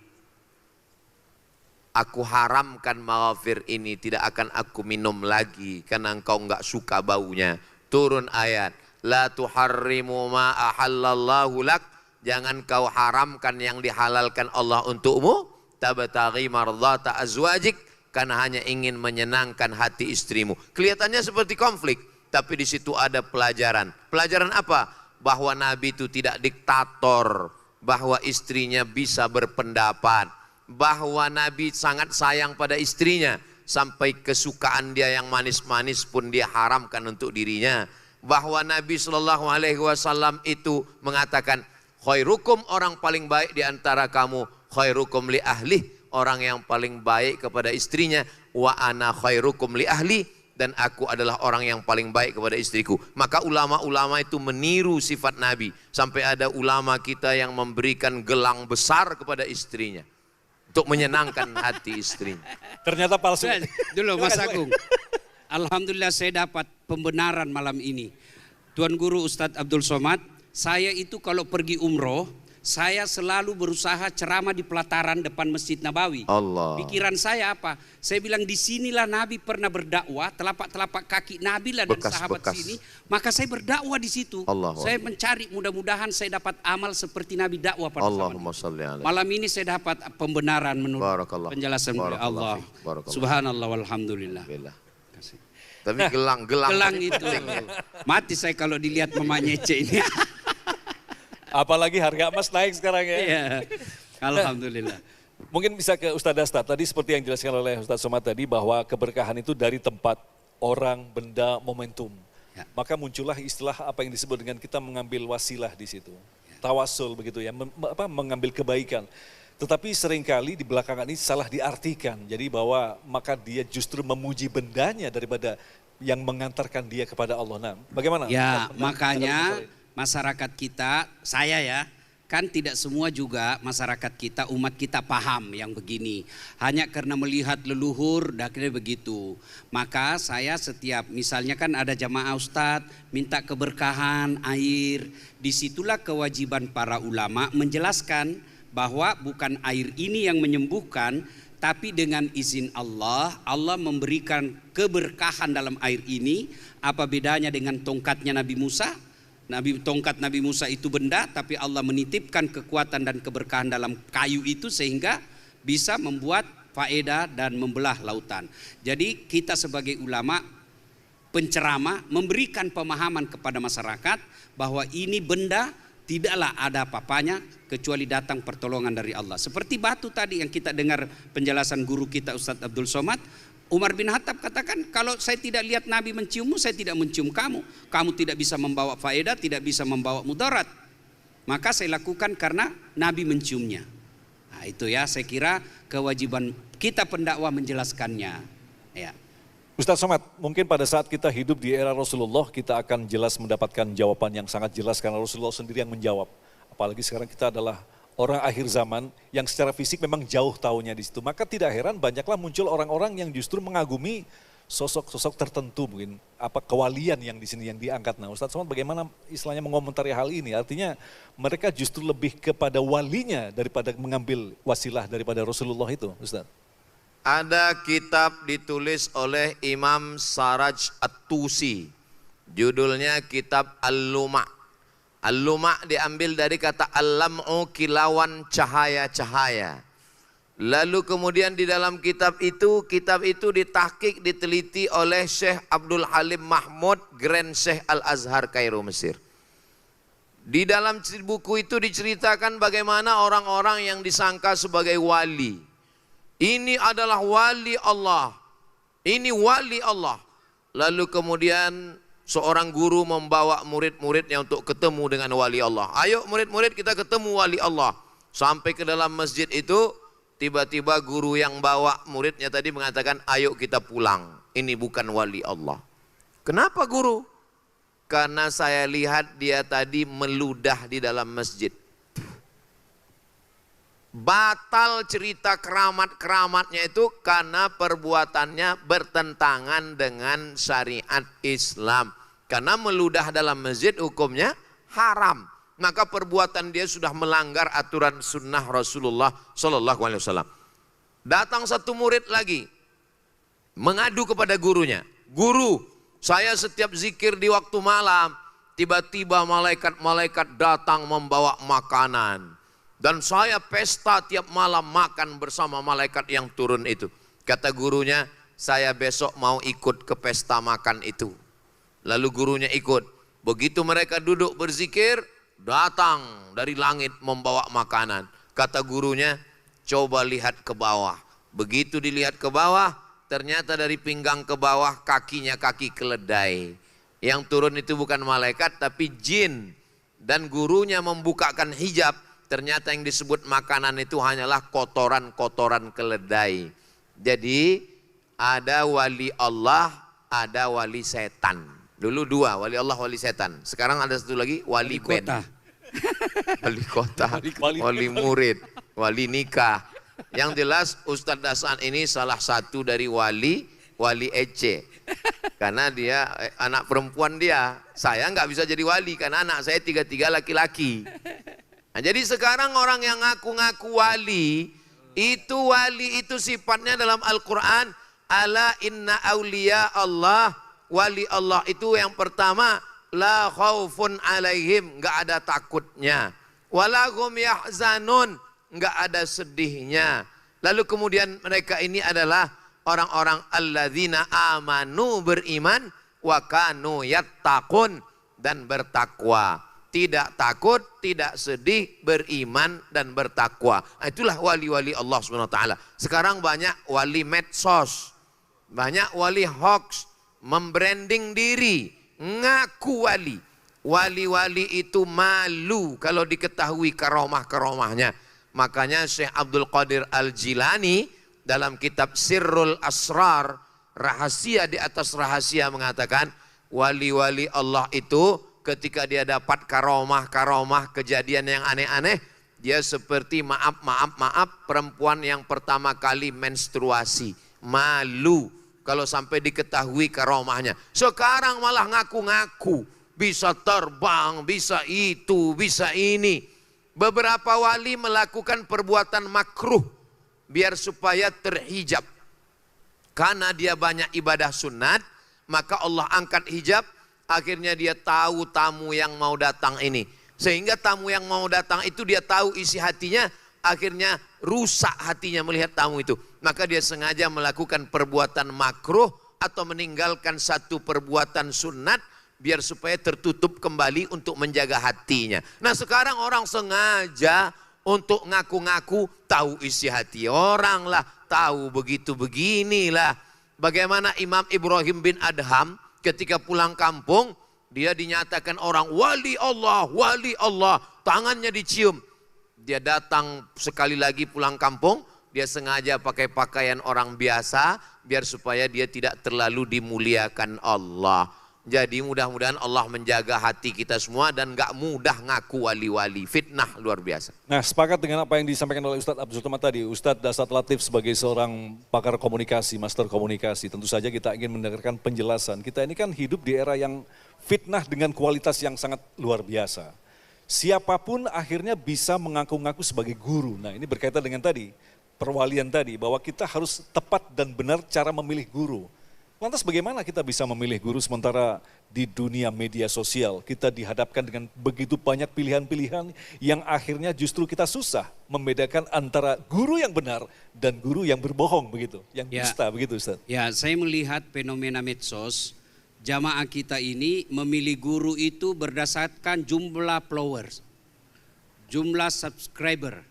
Aku haramkan maghafir ini, tidak akan aku minum lagi karena engkau enggak suka baunya. Turun ayat, la tuharrimu ma ahallallahu lak, jangan kau haramkan yang dihalalkan Allah untukmu. Tabtaghi mardhata azwajik, karena hanya ingin menyenangkan hati istrimu. Kelihatannya seperti konflik, tapi di situ ada pelajaran. Pelajaran apa? Bahwa Nabi itu tidak diktator, bahwa istrinya bisa berpendapat, bahwa Nabi sangat sayang pada istrinya, sampai kesukaan dia yang manis-manis pun dia haramkan untuk dirinya. bahwa Nabi Shallallahu Alaihi Wasallam itu mengatakan, khairukum, orang paling baik di antara kamu, khairukum li ahli, orang yang paling baik kepada istrinya, wa ana khairukum li ahli, dan aku adalah orang yang paling baik kepada istriku. Maka ulama-ulama itu meniru sifat Nabi, sampai ada ulama kita yang memberikan gelang besar kepada istrinya untuk menyenangkan hati istrinya. Ternyata palsu. Dulu Mas Agung, alhamdulillah saya dapat pembenaran malam ini. Tuan Guru Ustadz Abdul Somad, saya itu kalau pergi umroh, saya selalu berusaha ceramah di pelataran depan Masjid Nabawi. Allah. Pikiran saya apa? Saya bilang di sinilah Nabi pernah berdakwah, telapak-telapak kaki Nabi lah dan sahabat sini. Maka saya berdakwah di situ. Allah. Saya mencari, mudah-mudahan saya dapat amal seperti Nabi dakwah pada zaman Allahumma itu. salli alaihi. Malam ini saya dapat pembenaran menurut Barakallah. penjelasan oleh Barakallah Allah. fiik. Barakallah. Subhanallah walhamdulillah. Alhamdulillah. Tapi gelang Gelang itu mati saya kalau dilihat Mama Nyece ini. Apalagi harga emas naik sekarang ya. Iya. Alhamdulillah. Mungkin bisa ke Ustadz Dasta, tadi seperti yang dijelaskan oleh Ustadz Somad tadi bahwa keberkahan itu dari tempat, orang, benda, momentum. Ya. Maka muncullah istilah apa yang disebut dengan kita mengambil wasilah di situ. Tawasul begitu ya, mengambil kebaikan. Tetapi seringkali di belakangan ini salah diartikan. Jadi bahwa maka dia justru memuji bendanya daripada yang mengantarkan dia kepada Allah. Nah, bagaimana? Ya, makanya masyarakat kita, saya ya, kan tidak semua juga masyarakat kita, umat kita paham yang begini. Hanya karena melihat leluhur, akhirnya begitu. Maka saya setiap, misalnya kan ada jamaah ustadz, minta keberkahan, air. Disitulah kewajiban para ulama menjelaskan bahwa bukan air ini yang menyembuhkan, tapi dengan izin Allah, Allah memberikan keberkahan dalam air ini. Apa bedanya dengan tongkatnya Nabi Musa? Tongkat Nabi Musa itu benda, tapi Allah menitipkan kekuatan dan keberkahan dalam kayu itu sehingga bisa membuat faedah dan membelah lautan. Jadi kita sebagai ulama, penceramah, memberikan pemahaman kepada masyarakat bahwa ini benda tidaklah ada apa-apanya kecuali datang pertolongan dari Allah. Seperti batu tadi yang kita dengar penjelasan guru kita Ustadz Abdul Somad, Umar bin Khattab katakan, kalau saya tidak lihat Nabi menciummu, saya tidak mencium kamu. Kamu tidak bisa membawa faedah, tidak bisa membawa mudarat. Maka saya lakukan karena Nabi menciumnya. Nah itu ya, saya kira kewajiban kita pendakwah menjelaskannya. Ya. Ustadz Somad, mungkin pada saat kita hidup di era Rasulullah, kita akan jelas mendapatkan jawaban yang sangat jelas karena Rasulullah sendiri yang menjawab. Apalagi sekarang kita adalah orang akhir zaman yang secara fisik memang jauh tahunya di situ. Maka tidak heran banyaklah muncul orang-orang yang justru mengagumi sosok-sosok tertentu, mungkin apa kewalian yang di sini yang diangkat. Nah, Ustadz Somad bagaimana istilahnya mengomentari hal ini? Artinya mereka justru lebih kepada walinya daripada mengambil wasilah daripada Rasulullah itu, Ustadz. Ada kitab ditulis oleh Imam Saraj At-Tusi. Judulnya kitab Al-Luma'. Al-Luma' diambil dari kata Al-Lam'u, kilauan cahaya-cahaya. Lalu kemudian di dalam kitab itu ditahqiq, diteliti oleh Syekh Abdul Halim Mahmud, Grand Syekh Al-Azhar Kairo Mesir. Di dalam buku itu diceritakan bagaimana orang-orang yang disangka sebagai wali. Ini adalah wali Allah. Ini wali Allah. Lalu kemudian seorang guru membawa murid-muridnya untuk ketemu dengan wali Allah. Ayo murid-murid kita ketemu wali Allah. Sampai ke dalam masjid itu, tiba-tiba guru yang bawa muridnya tadi mengatakan, ayo kita pulang. Ini bukan wali Allah. Kenapa guru? Karena saya lihat dia tadi meludah di dalam masjid. Batal cerita keramat-keramatnya itu karena perbuatannya bertentangan dengan syariat Islam. Karena meludah dalam masjid hukumnya haram. Maka perbuatan dia sudah melanggar aturan sunnah Rasulullah Sallallahu Alaihi Wasallam. Datang satu murid lagi mengadu kepada gurunya. Guru, saya setiap zikir di waktu malam, tiba-tiba malaikat-malaikat datang membawa makanan. Dan saya pesta tiap malam makan bersama malaikat yang turun itu. Kata gurunya, saya besok mau ikut ke pesta makan itu. Lalu gurunya ikut. Begitu mereka duduk berzikir, datang dari langit membawa makanan. Kata gurunya, coba lihat ke bawah. Begitu dilihat ke bawah, ternyata dari pinggang ke bawah kakinya kaki keledai. Yang turun itu bukan malaikat tapi jin. Dan gurunya membukakan hijab, ternyata yang disebut makanan itu hanyalah kotoran-kotoran keledai. Jadi ada wali Allah, ada wali setan. Dulu dua, wali Allah, wali setan. Sekarang ada satu lagi, wali band. Kota. Wali kota, wali murid, wali nikah. Yang jelas Ustadz Dasan ini salah satu dari wali Ece. Karena dia anak perempuan dia. Saya nggak bisa jadi wali karena anak saya tiga-tiga laki-laki. Nah, jadi sekarang orang yang ngaku-ngaku wali itu sifatnya dalam Al-Quran. Ala inna awliya Allah, wali Allah itu yang pertama, la khaufun alaihim, nggak ada takutnya. Walahum yahzanun, nggak ada sedihnya. Lalu kemudian mereka ini adalah orang-orang alladzina amanu, beriman, wa kanu yattaqun, dan bertakwa. Tidak takut, tidak sedih, beriman dan bertakwa. Nah, itulah wali-wali Allah SWT. Sekarang banyak wali medsos, banyak wali hoax, membranding diri, ngaku wali. Wali-wali itu malu kalau diketahui karomah-karomahnya. Makanya Syekh Abdul Qadir Al-Jilani dalam kitab Sirrul Asrar, rahasia di atas rahasia, mengatakan wali-wali Allah itu ketika dia dapat karomah kejadian yang aneh-aneh, dia seperti maaf perempuan yang pertama kali menstruasi, malu kalau sampai diketahui karomahnya. Sekarang malah ngaku-ngaku bisa terbang, bisa itu, bisa ini. Beberapa wali melakukan perbuatan makruh biar supaya terhijab. Karena dia banyak ibadah sunat, maka Allah angkat hijab. Akhirnya dia tahu tamu yang mau datang ini. Sehingga tamu yang mau datang itu dia tahu isi hatinya. Akhirnya rusak hatinya melihat tamu itu. Maka dia sengaja melakukan perbuatan makruh atau meninggalkan satu perbuatan sunat biar supaya tertutup kembali untuk menjaga hatinya. Nah, sekarang orang sengaja untuk ngaku-ngaku tahu isi hati orang lah, tahu begitu beginilah. Bagaimana Imam Ibrahim bin Adham ketika pulang kampung, dia dinyatakan orang wali Allah, tangannya dicium. Dia datang sekali lagi pulang kampung, dia sengaja pakai pakaian orang biasa, biar supaya dia tidak terlalu dimuliakan Allah. Jadi mudah-mudahan Allah menjaga hati kita semua dan gak mudah ngaku wali-wali. Fitnah luar biasa. Nah, sepakat dengan apa yang disampaikan oleh Ustadz Abdul Somad tadi. Ustadz Dasat Latif sebagai seorang pakar komunikasi, master komunikasi. Tentu saja kita ingin mendengarkan penjelasan. Kita ini kan hidup di era yang fitnah dengan kualitas yang sangat luar biasa. Siapapun akhirnya bisa mengaku-ngaku sebagai guru. Nah, ini berkaitan dengan tadi, perwalian tadi, bahwa kita harus tepat dan benar cara memilih guru. Lantas bagaimana kita bisa memilih guru sementara di dunia media sosial kita dihadapkan dengan begitu banyak pilihan-pilihan yang akhirnya justru kita susah membedakan antara guru yang benar dan guru yang berbohong begitu, yang dusta begitu Ustaz. Ya, saya melihat fenomena medsos, jamaah kita ini memilih guru itu berdasarkan jumlah followers, jumlah subscriber.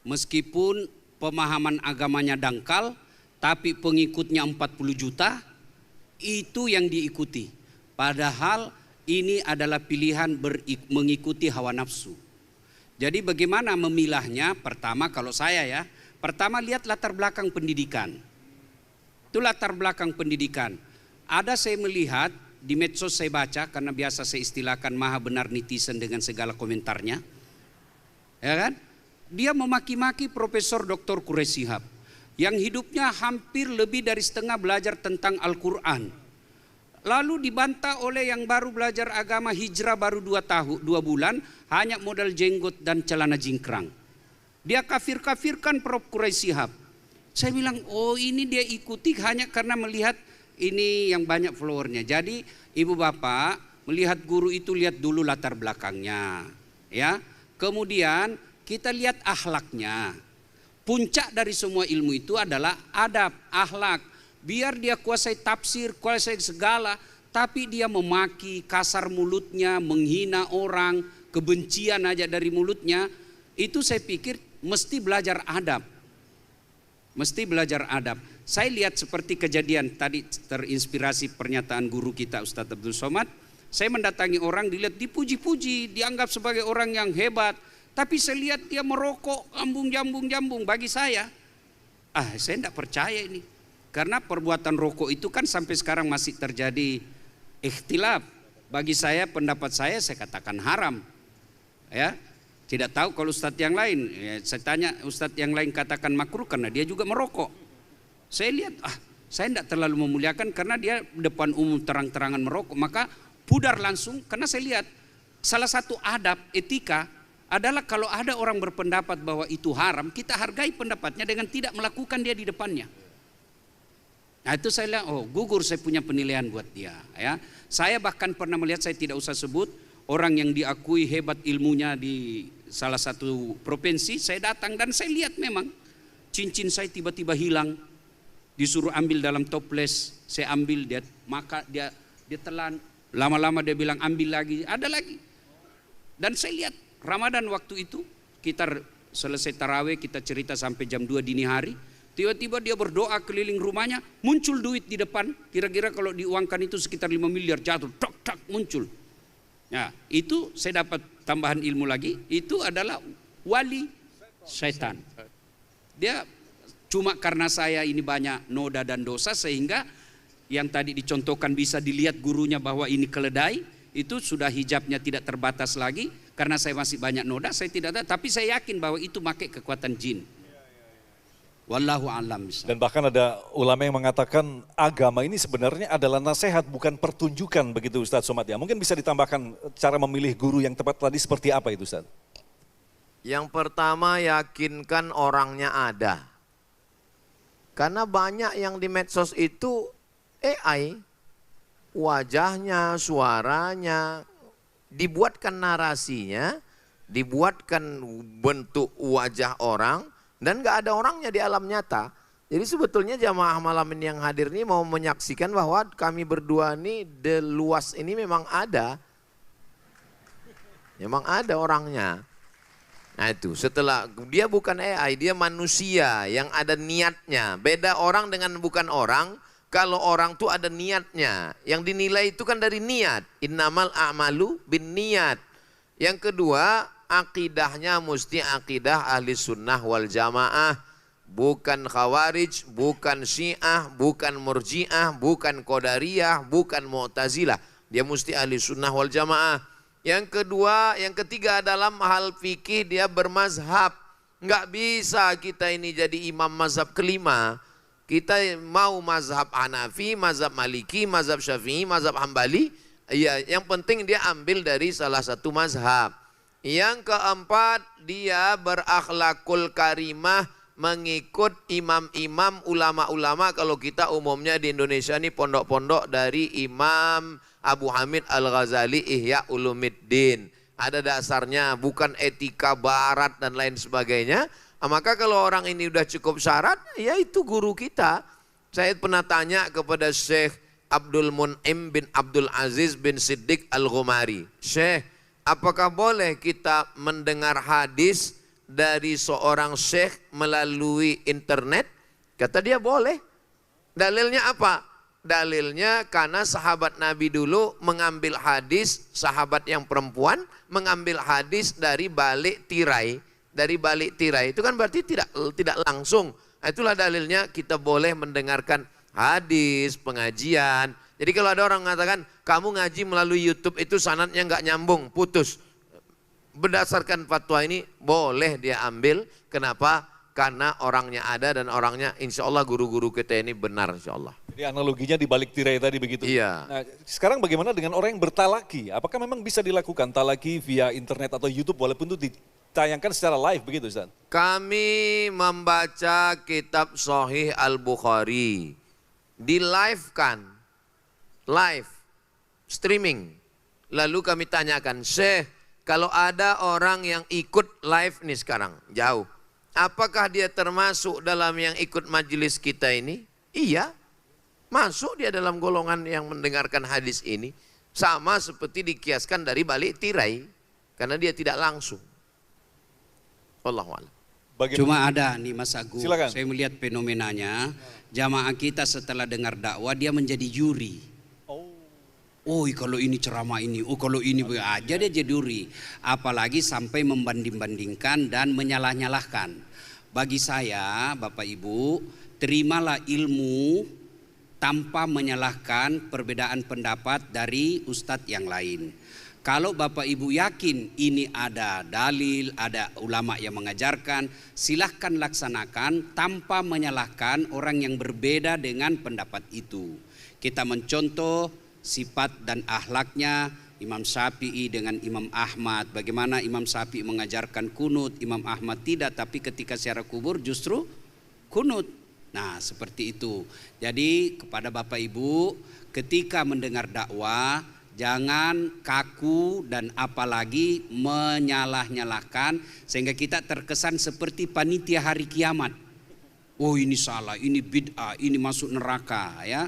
Meskipun pemahaman agamanya dangkal, tapi pengikutnya 40 juta, itu yang diikuti. Padahal ini adalah pilihan mengikuti hawa nafsu. Jadi bagaimana memilahnya? Pertama kalau saya ya, pertama lihat latar belakang pendidikan. Itu latar belakang pendidikan. Ada saya melihat di medsos saya baca, karena biasa saya istilahkan maha benar netizen dengan segala komentarnya. Ya kan? Dia memaki-maki Profesor Dr. Quraish Shihab yang hidupnya hampir lebih dari setengah belajar tentang Al-Quran. Lalu dibantah oleh yang baru belajar agama, hijrah baru 2 bulan, hanya modal jenggot dan celana jingkrang. Dia kafir-kafirkan Prof. Quraish Shihab. Saya bilang, oh ini dia ikuti hanya karena melihat ini yang banyak followernya. Jadi ibu bapak melihat guru itu lihat dulu latar belakangnya. Ya, kemudian kita lihat akhlaknya. Puncak dari semua ilmu itu adalah adab, akhlak. Biar dia kuasai tafsir, kuasai segala, tapi dia memaki, kasar mulutnya, menghina orang, kebencian aja dari mulutnya. Itu saya pikir mesti belajar adab. mesti belajar adab. Saya lihat seperti kejadian tadi, terinspirasi pernyataan guru kita Ustadz Abdul Somad. Saya mendatangi orang, dilihat dipuji-puji, dianggap sebagai orang yang hebat. Tapi saya lihat dia merokok, jambung. Bagi saya tidak percaya ini. Karena perbuatan rokok itu kan sampai sekarang masih terjadi ikhtilaf. Bagi saya, pendapat saya katakan haram. Ya, tidak tahu kalau ustadz yang lain. Ya, saya tanya ustadz yang lain katakan makruh karena dia juga merokok. Saya lihat, saya tidak terlalu memuliakan karena dia depan umum terang-terangan merokok. Maka pudar langsung karena saya lihat salah satu adab etika adalah kalau ada orang berpendapat bahwa itu haram, kita hargai pendapatnya dengan tidak melakukan dia di depannya. Nah itu saya lihat, gugur saya punya penilaian buat dia. Ya, saya bahkan pernah melihat, saya tidak usah sebut, orang yang diakui hebat ilmunya di salah satu provinsi, saya datang dan saya lihat memang cincin saya tiba-tiba hilang, disuruh ambil dalam toples, saya ambil, dia telan, lama-lama dia bilang ambil lagi, ada lagi. Dan saya lihat Ramadan waktu itu kita selesai taraweh, kita cerita sampai jam 2 dini hari. Tiba-tiba dia berdoa keliling rumahnya, muncul duit di depan. Kira-kira kalau diuangkan itu sekitar 5 miliar jatuh, tak muncul. Nah, itu saya dapat tambahan ilmu lagi. Itu adalah wali setan. Dia cuma karena saya ini banyak noda dan dosa sehingga yang tadi dicontohkan bisa dilihat gurunya bahwa ini keledai, itu sudah hijabnya tidak terbatas lagi. Karena saya masih banyak noda, saya tidak tahu. Tapi saya yakin bahwa itu pakai kekuatan jin. Wallahu a'lam. Dan bahkan ada ulama yang mengatakan agama ini sebenarnya adalah nasihat, bukan pertunjukan, begitu Ustadz Somad ya. Mungkin bisa ditambahkan cara memilih guru yang tepat tadi seperti apa itu Ustadz? Yang pertama, yakinkan orangnya ada. Karena banyak yang di medsos itu AI, wajahnya, suaranya, dibuatkan narasinya, dibuatkan bentuk wajah orang, dan gak ada orangnya di alam nyata. Jadi sebetulnya jamaah malam ini yang hadir ini mau menyaksikan bahwa kami berdua ini di luas ini memang ada. Memang ada orangnya. Nah itu, setelah dia bukan AI, dia manusia yang ada niatnya. Beda orang dengan bukan orang. Kalau orang tuh ada niatnya, yang dinilai itu kan dari niat. Innamal a'malu bin niat. Yang kedua, akidahnya mesti akidah ahli sunnah wal jamaah. Bukan khawarij, bukan syiah, bukan murjiah, bukan qadariyah, bukan mu'tazilah. Dia mesti ahli sunnah wal jamaah. Yang kedua, yang ketiga dalam hal fikih dia bermazhab. Enggak bisa kita ini jadi imam mazhab kelima. Kita mau mazhab Hanafi, mazhab Maliki, mazhab Syafi'i, mazhab Hambali. Ya, yang penting dia ambil dari salah satu mazhab. Yang keempat, dia berakhlakul karimah, mengikut imam-imam, ulama-ulama. Kalau kita umumnya di Indonesia ini pondok-pondok dari Imam Abu Hamid Al-Ghazali, Ihya Ulumuddin. Ada dasarnya, bukan etika barat dan lain sebagainya. Maka kalau orang ini udah cukup syarat, ya itu guru kita. Saya pernah tanya kepada Syekh Abdul Mun'im bin Abdul Aziz bin Siddiq Al-Ghumari. Syekh, apakah boleh kita mendengar hadis dari seorang syekh melalui internet? Kata dia boleh. Dalilnya apa? Dalilnya karena sahabat Nabi dulu mengambil hadis, sahabat yang perempuan mengambil hadis dari balik tirai. Dari balik tirai itu kan berarti tidak langsung. Itulah dalilnya kita boleh mendengarkan hadis, pengajian. Jadi kalau ada orang mengatakan kamu ngaji melalui YouTube itu sanadnya nggak nyambung, putus. Berdasarkan fatwa ini boleh dia ambil. Kenapa? Karena orangnya ada dan orangnya insya Allah guru-guru kita ini benar insya Allah. Jadi analoginya di balik tirai tadi begitu. Iya. Nah, sekarang bagaimana dengan orang yang bertalaki? Apakah memang bisa dilakukan talaki via internet atau YouTube walaupun itu ditayangkan secara live begitu Ustaz? Kami membaca kitab Sahih Al-Bukhari. Di-live-kan. Live. Streaming. Lalu kami tanyakan, Syekh, kalau ada orang yang ikut live nih sekarang, jauh. Apakah dia termasuk dalam yang ikut majelis kita ini? Iya. Masuk dia dalam golongan yang mendengarkan hadis ini. Sama seperti dikiaskan dari balik tirai. Karena dia tidak langsung. Wallahu a'lam. Bagaimana? Cuma ada nih Mas Agung, Silakan. saya melihat fenomenanya, jamaah kita setelah dengar dakwah dia menjadi juri. Oh kalau ini ceramah ini, oh kalau ini aja dia jadi juri. Apalagi sampai membanding-bandingkan dan menyalah-nyalahkan. Bagi saya Bapak Ibu, terimalah ilmu tanpa menyalahkan perbedaan pendapat dari ustadz yang lain. Kalau Bapak Ibu yakin ini ada dalil, ada ulama yang mengajarkan, silahkan laksanakan tanpa menyalahkan orang yang berbeda dengan pendapat itu. Kita mencontoh sifat dan akhlaknya Imam Syafi'i dengan Imam Ahmad. Bagaimana Imam Syafi'i mengajarkan kunut, Imam Ahmad tidak, tapi ketika ziarah kubur justru kunut. Nah seperti itu. Jadi kepada Bapak Ibu, ketika mendengar dakwah, jangan kaku dan apalagi menyalah-nyalahkan sehingga kita terkesan seperti panitia hari kiamat. Oh ini salah, ini bid'ah, ini masuk neraka ya.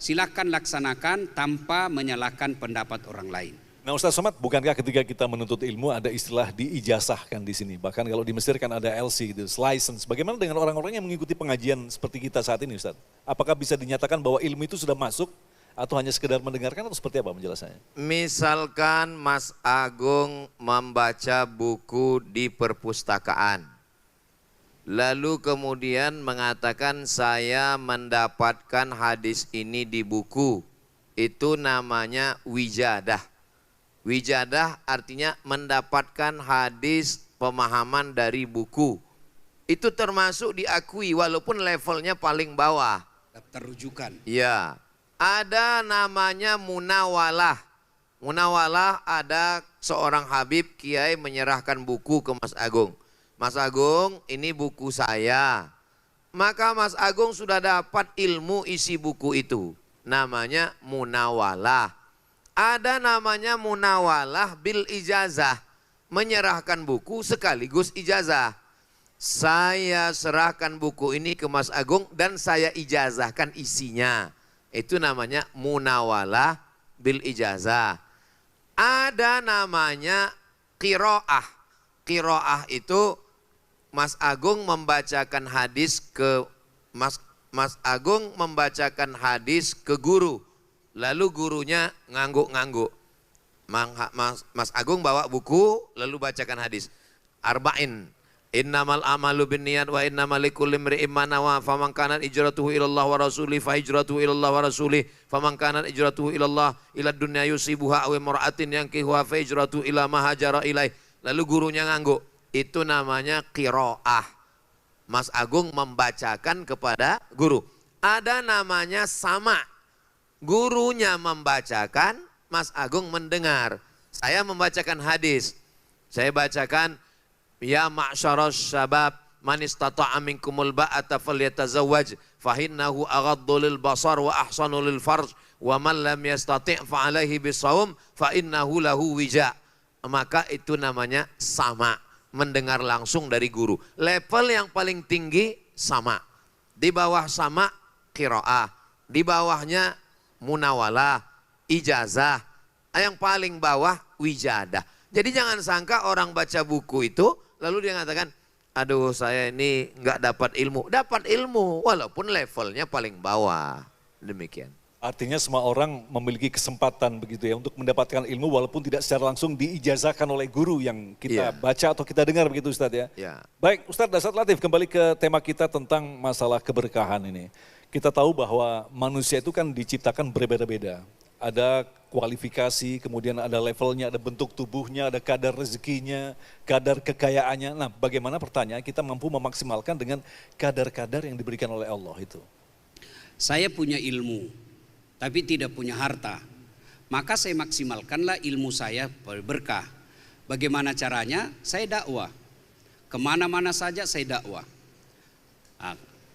Silakan laksanakan tanpa menyalahkan pendapat orang lain. Nah Ustaz Somad, bukankah ketika kita menuntut ilmu ada istilah diijazahkan di sini? Bahkan kalau di Mesir kan ada LC gitu, license. Bagaimana dengan orang-orang yang mengikuti pengajian seperti kita saat ini Ustaz? Apakah bisa dinyatakan bahwa ilmu itu sudah masuk atau hanya sekedar mendengarkan atau seperti apa penjelasannya? Misalkan Mas Agung membaca buku di perpustakaan, lalu kemudian mengatakan saya mendapatkan hadis ini di buku, itu namanya wijadah. Wijadah artinya mendapatkan hadis pemahaman dari buku. Itu termasuk diakui walaupun levelnya paling bawah. Daftar rujukan. Ya, ada namanya munawalah. Munawalah ada seorang Habib Kiai menyerahkan buku ke Mas Agung. Mas Agung, ini buku saya. Maka Mas Agung sudah dapat ilmu isi buku itu. Namanya munawalah. Ada namanya munawalah bil ijazah. Menyerahkan buku sekaligus ijazah. Saya serahkan buku ini ke Mas Agung dan saya ijazahkan isinya. Itu namanya munawalah bil ijazah. Ada namanya qiraah. Qiraah itu Mas Agung membacakan hadis ke Mas Agung membacakan hadis ke guru. Lalu gurunya ngangguk-ngangguk. Mas Agung bawa buku lalu bacakan hadis. Arba'in. Innamal amalu binniyat wa innamal likulli imri'in ma nawa faman kanat hijratuhu ila Allah wa rasulih fa hijratuhu ila Allah wa rasulih faman kanat hijratuhu ila Allah ila dunya yusibuha aw imra'atin yankihuha fa hijratuhu ila ma hajara ilaih. Lalu gurunya ngangguk. Itu namanya qiraah. Mas Agung membacakan kepada guru. Ada namanya sama. Gurunya membacakan, Mas Agung mendengar. Saya membacakan hadis. Saya bacakan, ya ma'syaras syabab man istata'a minkumul ba'ata falyatazawwaj fahinnahu aghaddu lil basar wa ahsanu lil farj wa man lam yastati' fa alaihi bisawm fa innahu lahu wija. Maka itu namanya sama. Mendengar langsung dari guru. Level yang paling tinggi sama. Di bawah sama qiraah. Di bawahnya munawalah, ijazah. Yang paling bawah wijadah. Jadi jangan sangka orang baca buku itu lalu dia mengatakan, aduh saya ini nggak dapat ilmu. Dapat ilmu walaupun levelnya paling bawah. Demikian. Artinya semua orang memiliki kesempatan begitu ya untuk mendapatkan ilmu walaupun tidak secara langsung diijazahkan oleh guru yang kita baca atau kita dengar begitu Ustadz ya. Baik Ustadz Dasat Latif, kembali ke tema kita tentang masalah keberkahan ini. Kita tahu bahwa manusia itu kan diciptakan berbeda-beda. Ada kualifikasi, kemudian ada levelnya, ada bentuk tubuhnya, ada kadar rezekinya, kadar kekayaannya. Nah bagaimana pertanyaan kita mampu memaksimalkan dengan kadar-kadar yang diberikan oleh Allah itu? Saya punya ilmu tapi tidak punya harta, maka saya maksimalkanlah ilmu saya berkah. Bagaimana caranya? Saya dakwah. Kemana-mana saja saya dakwah.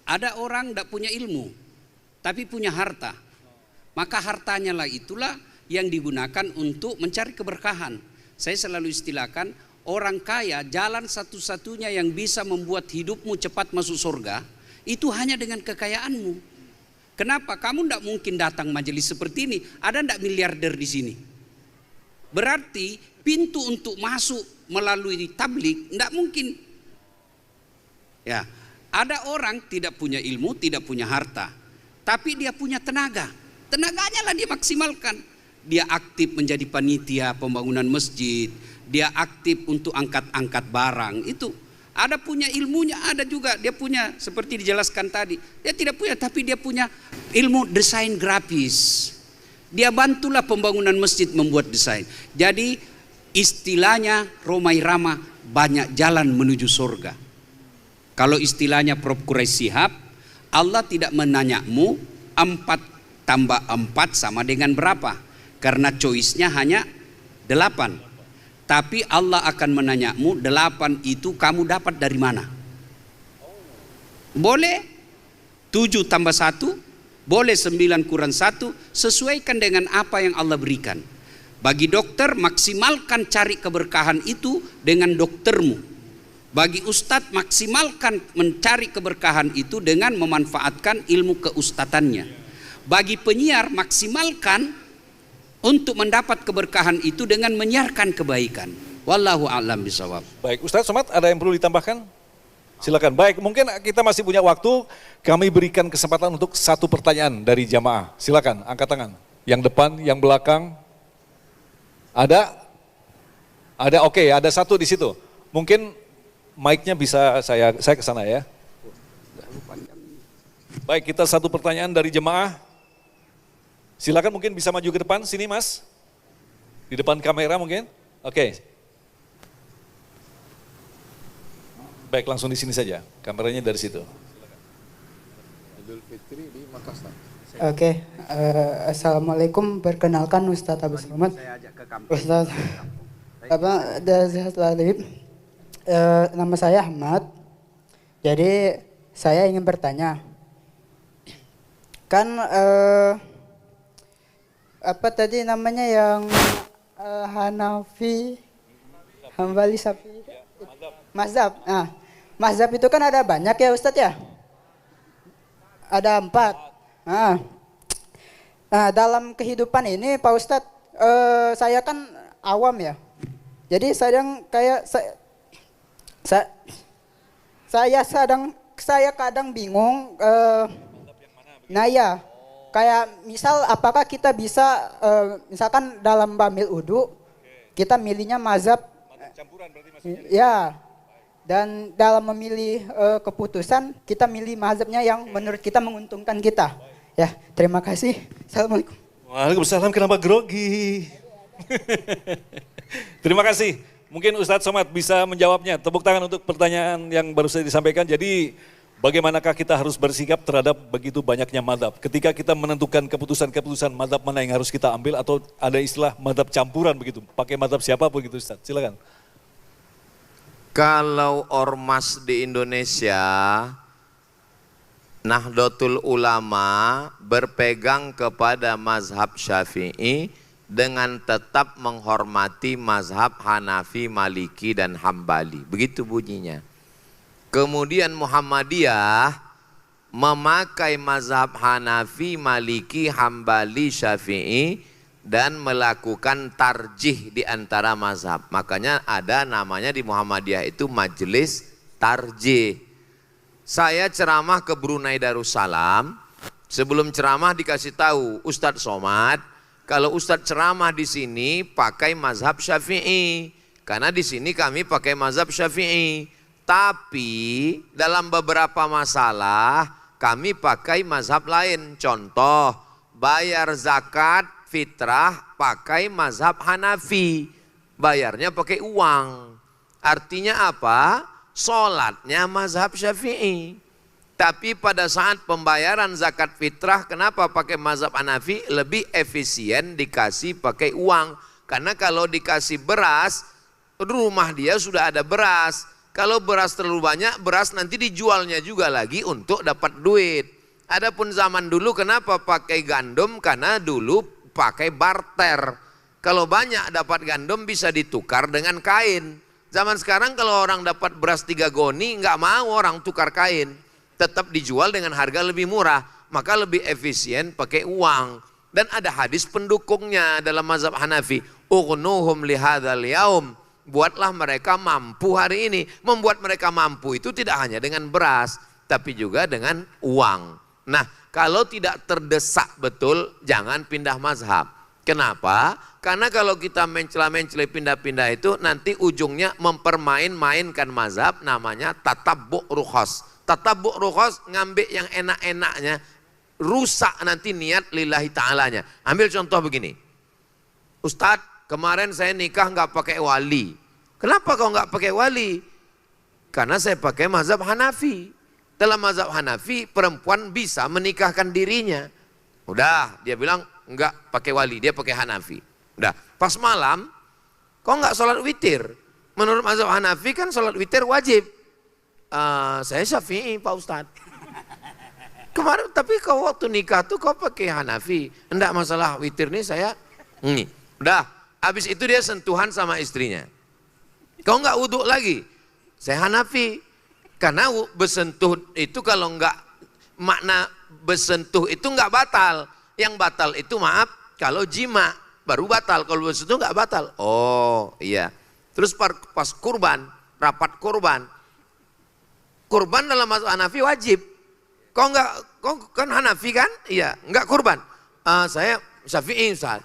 Ada orang tidak punya ilmu, tapi punya harta. Maka hartanya lah itulah yang digunakan untuk mencari keberkahan. Saya selalu istilahkan, orang kaya jalan satu-satunya yang bisa membuat hidupmu cepat masuk surga, itu hanya dengan kekayaanmu. Kenapa? Kamu tidak mungkin datang majelis seperti ini. Ada tidak miliarder di sini? Berarti pintu untuk masuk melalui tablik tidak mungkin. Ya, ada orang tidak punya ilmu, tidak punya harta, tapi dia punya tenaga. Tenaganya lah dia maksimalkan. Dia aktif menjadi panitia pembangunan masjid, dia aktif untuk angkat-angkat barang. Itu ada punya ilmunya, ada juga dia punya seperti dijelaskan tadi. Dia tidak punya, tapi dia punya ilmu desain grafis. Dia bantulah pembangunan masjid membuat desain. Jadi istilahnya Romai Rama, banyak jalan menuju surga. Kalau istilahnya Prof. Quraisy Shihab, Allah tidak menanyamu 4 tambah 4 sama dengan berapa, karena choice-nya hanya 8. Tapi Allah akan menanyamu 8 itu kamu dapat dari mana. Boleh 7 tambah 1, boleh 9 kurang 1, sesuaikan dengan apa yang Allah berikan. Bagi dokter, maksimalkan cari keberkahan itu dengan doktermu. Bagi ustadz, maksimalkan mencari keberkahan itu dengan memanfaatkan ilmu keustatannya. Bagi penyiar, maksimalkan untuk mendapat keberkahan itu dengan menyiarkan kebaikan. Wallahu a'lam bishawab. Baik, Ustadz Somad, ada yang perlu ditambahkan? Silakan. Baik, mungkin kita masih punya waktu. Kami berikan kesempatan untuk 1 pertanyaan dari jamaah. Silakan, angkat tangan. Yang depan, yang belakang. Ada? Ada, oke, ada 1 di situ. Mungkin mic-nya bisa saya ke sana ya. Baik, kita 1 pertanyaan dari jemaah. Silakan, mungkin bisa maju ke depan. Sini Mas. Di depan kamera mungkin. Oke. Baik, langsung di sini saja. Kameranya dari situ. Oke, assalamualaikum. Perkenalkan Ustadz Abu Somad. Ustadz nama saya Ahmad. Jadi saya ingin bertanya, kan apa tadi namanya yang Hanafi, Hambali, Syafi'i, mazhab. Nah, mazhab itu kan ada banyak ya Ustadz ya? Ada 4. Nah, dalam kehidupan ini Pak Ustadz, saya kan awam ya. Jadi saya kadang bingung. Nah ya, kayak misal apakah kita bisa misalkan dalam bamil udu kita milihnya mazhab Campuran berarti maksudnya. ya, dan dalam memilih keputusan kita milih mazhabnya yang menurut kita menguntungkan kita. Ya, terima kasih. Assalamualaikum. Waalaikumsalam, kenapa grogi? Terima kasih. Mungkin Ustadz Somad bisa menjawabnya. Tepuk tangan untuk pertanyaan yang baru saja disampaikan. Jadi bagaimanakah kita harus bersikap terhadap begitu banyaknya madhab? Ketika kita menentukan keputusan madhab mana yang harus kita ambil, atau ada istilah madhab campuran begitu. Pakai madhab siapa begitu Ustadz, silakan. Kalau ormas di Indonesia, Nahdlatul Ulama berpegang kepada mazhab Syafi'i dengan tetap menghormati mazhab Hanafi, Maliki, dan Hambali. Begitu bunyinya. Kemudian Muhammadiyah memakai mazhab Hanafi, Maliki, Hambali, Syafi'i dan melakukan tarjih di antara mazhab. Makanya ada namanya di Muhammadiyah itu majelis tarjih. Saya ceramah ke Brunei Darussalam, sebelum ceramah dikasih tahu Ustadz Somad, kalau Ustadz ceramah di sini pakai mazhab Syafi'i, karena di sini kami pakai mazhab Syafi'i. Tapi dalam beberapa masalah kami pakai mazhab lain. Contoh, bayar zakat fitrah pakai mazhab Hanafi, bayarnya pakai uang. Artinya apa? Sholatnya mazhab Syafi'i. Tapi pada saat pembayaran zakat fitrah, kenapa pakai mazhab Hanafi? Lebih efisien dikasih pakai uang. Karena kalau dikasih beras, rumah dia sudah ada beras. Kalau beras terlalu banyak, beras nanti dijualnya juga lagi untuk dapat duit. Adapun zaman dulu kenapa pakai gandum? Karena dulu pakai barter. Kalau banyak dapat gandum bisa ditukar dengan kain. Zaman sekarang kalau orang dapat beras 3 goni, nggak mau orang tukar kain. Tetap dijual dengan harga lebih murah. Maka lebih efisien pakai uang. Dan ada hadis pendukungnya dalam mazhab Hanafi. Ughnuhum lihadzal yaum buatlah mereka mampu hari ini. Membuat mereka mampu itu tidak hanya dengan beras, tapi juga dengan uang. Nah, kalau tidak terdesak betul, jangan pindah mazhab. Kenapa? Karena kalau kita mencela-mencela pindah-pindah itu, nanti ujungnya mempermain-mainkan mazhab, namanya tatabbu' rukhas. Tatabbu' rukhas, ngambil yang enak-enaknya, rusak nanti niat lillahi ta'alanya. Ambil contoh begini. Ustadz, kemarin saya nikah nggak pakai wali. Kenapa kau nggak pakai wali? Karena saya pakai mazhab Hanafi. Dalam mazhab Hanafi, perempuan bisa menikahkan dirinya. Udah, dia bilang nggak pakai wali, dia pakai Hanafi. Udah, pas malam, kau nggak sholat witir. Menurut mazhab Hanafi kan sholat witir wajib. Saya Syafi'i Pak Ustadz. Kemarin, tapi kau waktu nikah tuh kau pakai Hanafi. Enggak masalah witir nih saya. Udah, habis itu dia sentuhan sama istrinya. Kau nggak wudhu lagi. Saya Hanafi. Karena bersentuh itu kalau nggak, makna bersentuh itu nggak batal. Yang batal itu maaf, kalau jima baru batal. Kalau bersentuh nggak batal. Oh iya. Terus pas kurban, rapat kurban. Kurban dalam mazhab Hanafi wajib. Kau kan Hanafi kan? Iya, nggak kurban. Saya Syafi'i Ustaz.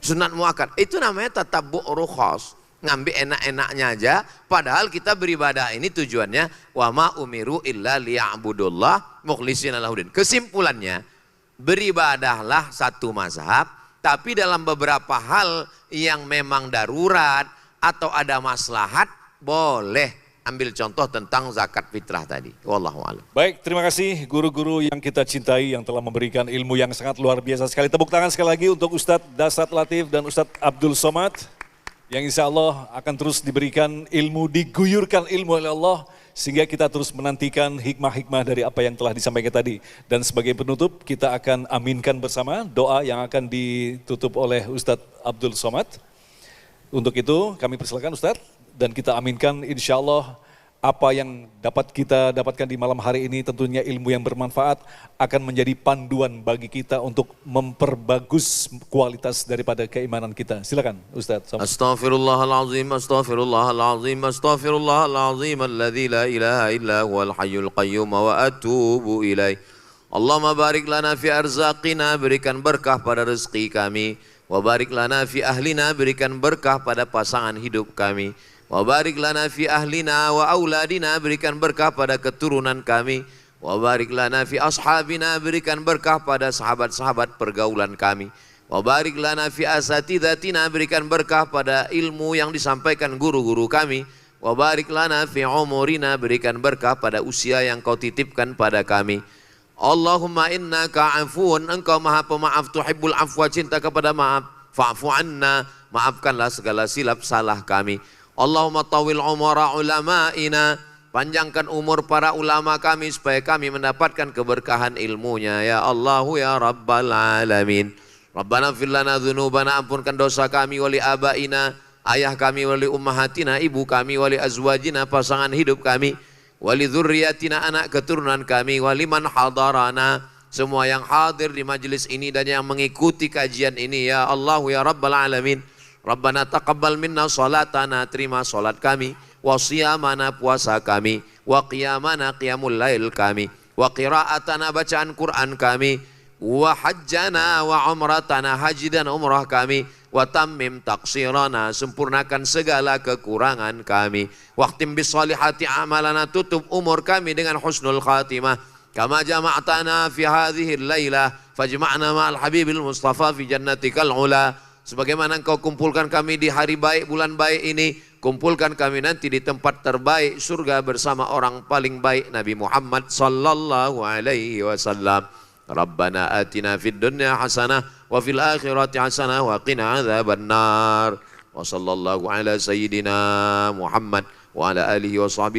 Sunat muakkad. Itu namanya tatabbu' rukhas. Ngambil enak-enaknya aja. Padahal kita beribadah ini tujuannya wa ma umiru illa liya'budullah mukhlishina lahuddin. Kesimpulannya, beribadahlah satu mazhab, tapi dalam beberapa hal yang memang darurat atau ada maslahat, boleh. Ambil contoh tentang zakat fitrah tadi. Wallahu a'lam. Baik, terima kasih guru-guru yang kita cintai yang telah memberikan ilmu yang sangat luar biasa sekali. Tepuk tangan sekali lagi untuk Ustadz Dasat Latif dan Ustadz Abdul Somad yang insya Allah akan terus diberikan ilmu, diguyurkan ilmu oleh Allah sehingga kita terus menantikan hikmah-hikmah dari apa yang telah disampaikan tadi. Dan sebagai penutup kita akan aminkan bersama doa yang akan ditutup oleh Ustadz Abdul Somad. Untuk itu kami persilakan Ustadz. Dan kita aminkan insya Allah apa yang dapat kita dapatkan di malam hari ini tentunya ilmu yang bermanfaat akan menjadi panduan bagi kita untuk memperbagus kualitas daripada keimanan kita. Silakan Ustaz. Astaghfirullahalazim, astaghfirullahalazim, astaghfirullahalazim alladzi la ilaha illa huwal hayyul qayyum wa atubu ilaih. Allahumma barik lana fi arzaqina, berikan berkah pada rezeki kami. Wa barik lana fi ahlina, berikan berkah pada pasangan hidup kami. Wa barik lana fi ahlina wa auladina, berikan berkah pada keturunan kami. Wa barik lana fi ashabina, berikan berkah pada sahabat-sahabat pergaulan kami. Wa barik lana fi asatidatina, berikan berkah pada ilmu yang disampaikan guru-guru kami. Wa barik lana fi umurina, berikan berkah pada usia yang kau titipkan pada kami. Allahumma innaka afuun, engkau maha pemaaf, tuhibbul afwa, cinta kepada maaf. Fa'fu anna, maafkanlah segala silap salah kami. Allahumma tawil umara ulama'ina, panjangkan umur para ulama kami supaya kami mendapatkan keberkahan ilmunya. Ya Allahu ya Rabbal Alamin. Rabbana fir lana dzunubana, ampunkan dosa kami, wali abaina, ayah kami, wali ummahatina, ibu kami, wali azwajina, pasangan hidup kami, wali dzurriyyatina, anak keturunan kami, wali man hadarana, semua yang hadir di majelis ini dan yang mengikuti kajian ini. Ya Allahu ya Rabbal Alamin. Rabbana taqabbal minna salatana, terima salat kami, wa siyamana, puasa kami, wa qiyamana, qiyamul lail kami, wa qira'atana, bacaan Quran kami, wa hajjana wa umratana, haji dan umrah kami, wa tammim taqsirana, sempurnakan segala kekurangan kami, waqtim bis salihati amalana, tutup umur kami dengan husnul khatimah, kama jama'tana fi hadhihi al-lailah fajma'na ma'al habibil mustafa fi jannatikal ula. Sebagaimana engkau kumpulkan kami di hari baik, bulan baik ini, kumpulkan kami nanti di tempat terbaik surga bersama orang paling baik Nabi Muhammad sallallahu alaihi wasallam. Rabbana atina fid dunya hasanah wa fil akhirati hasanah wa qina adzabannar. Wa sallallahu ala sayyidina Muhammad wa ala alihi wa sahbihi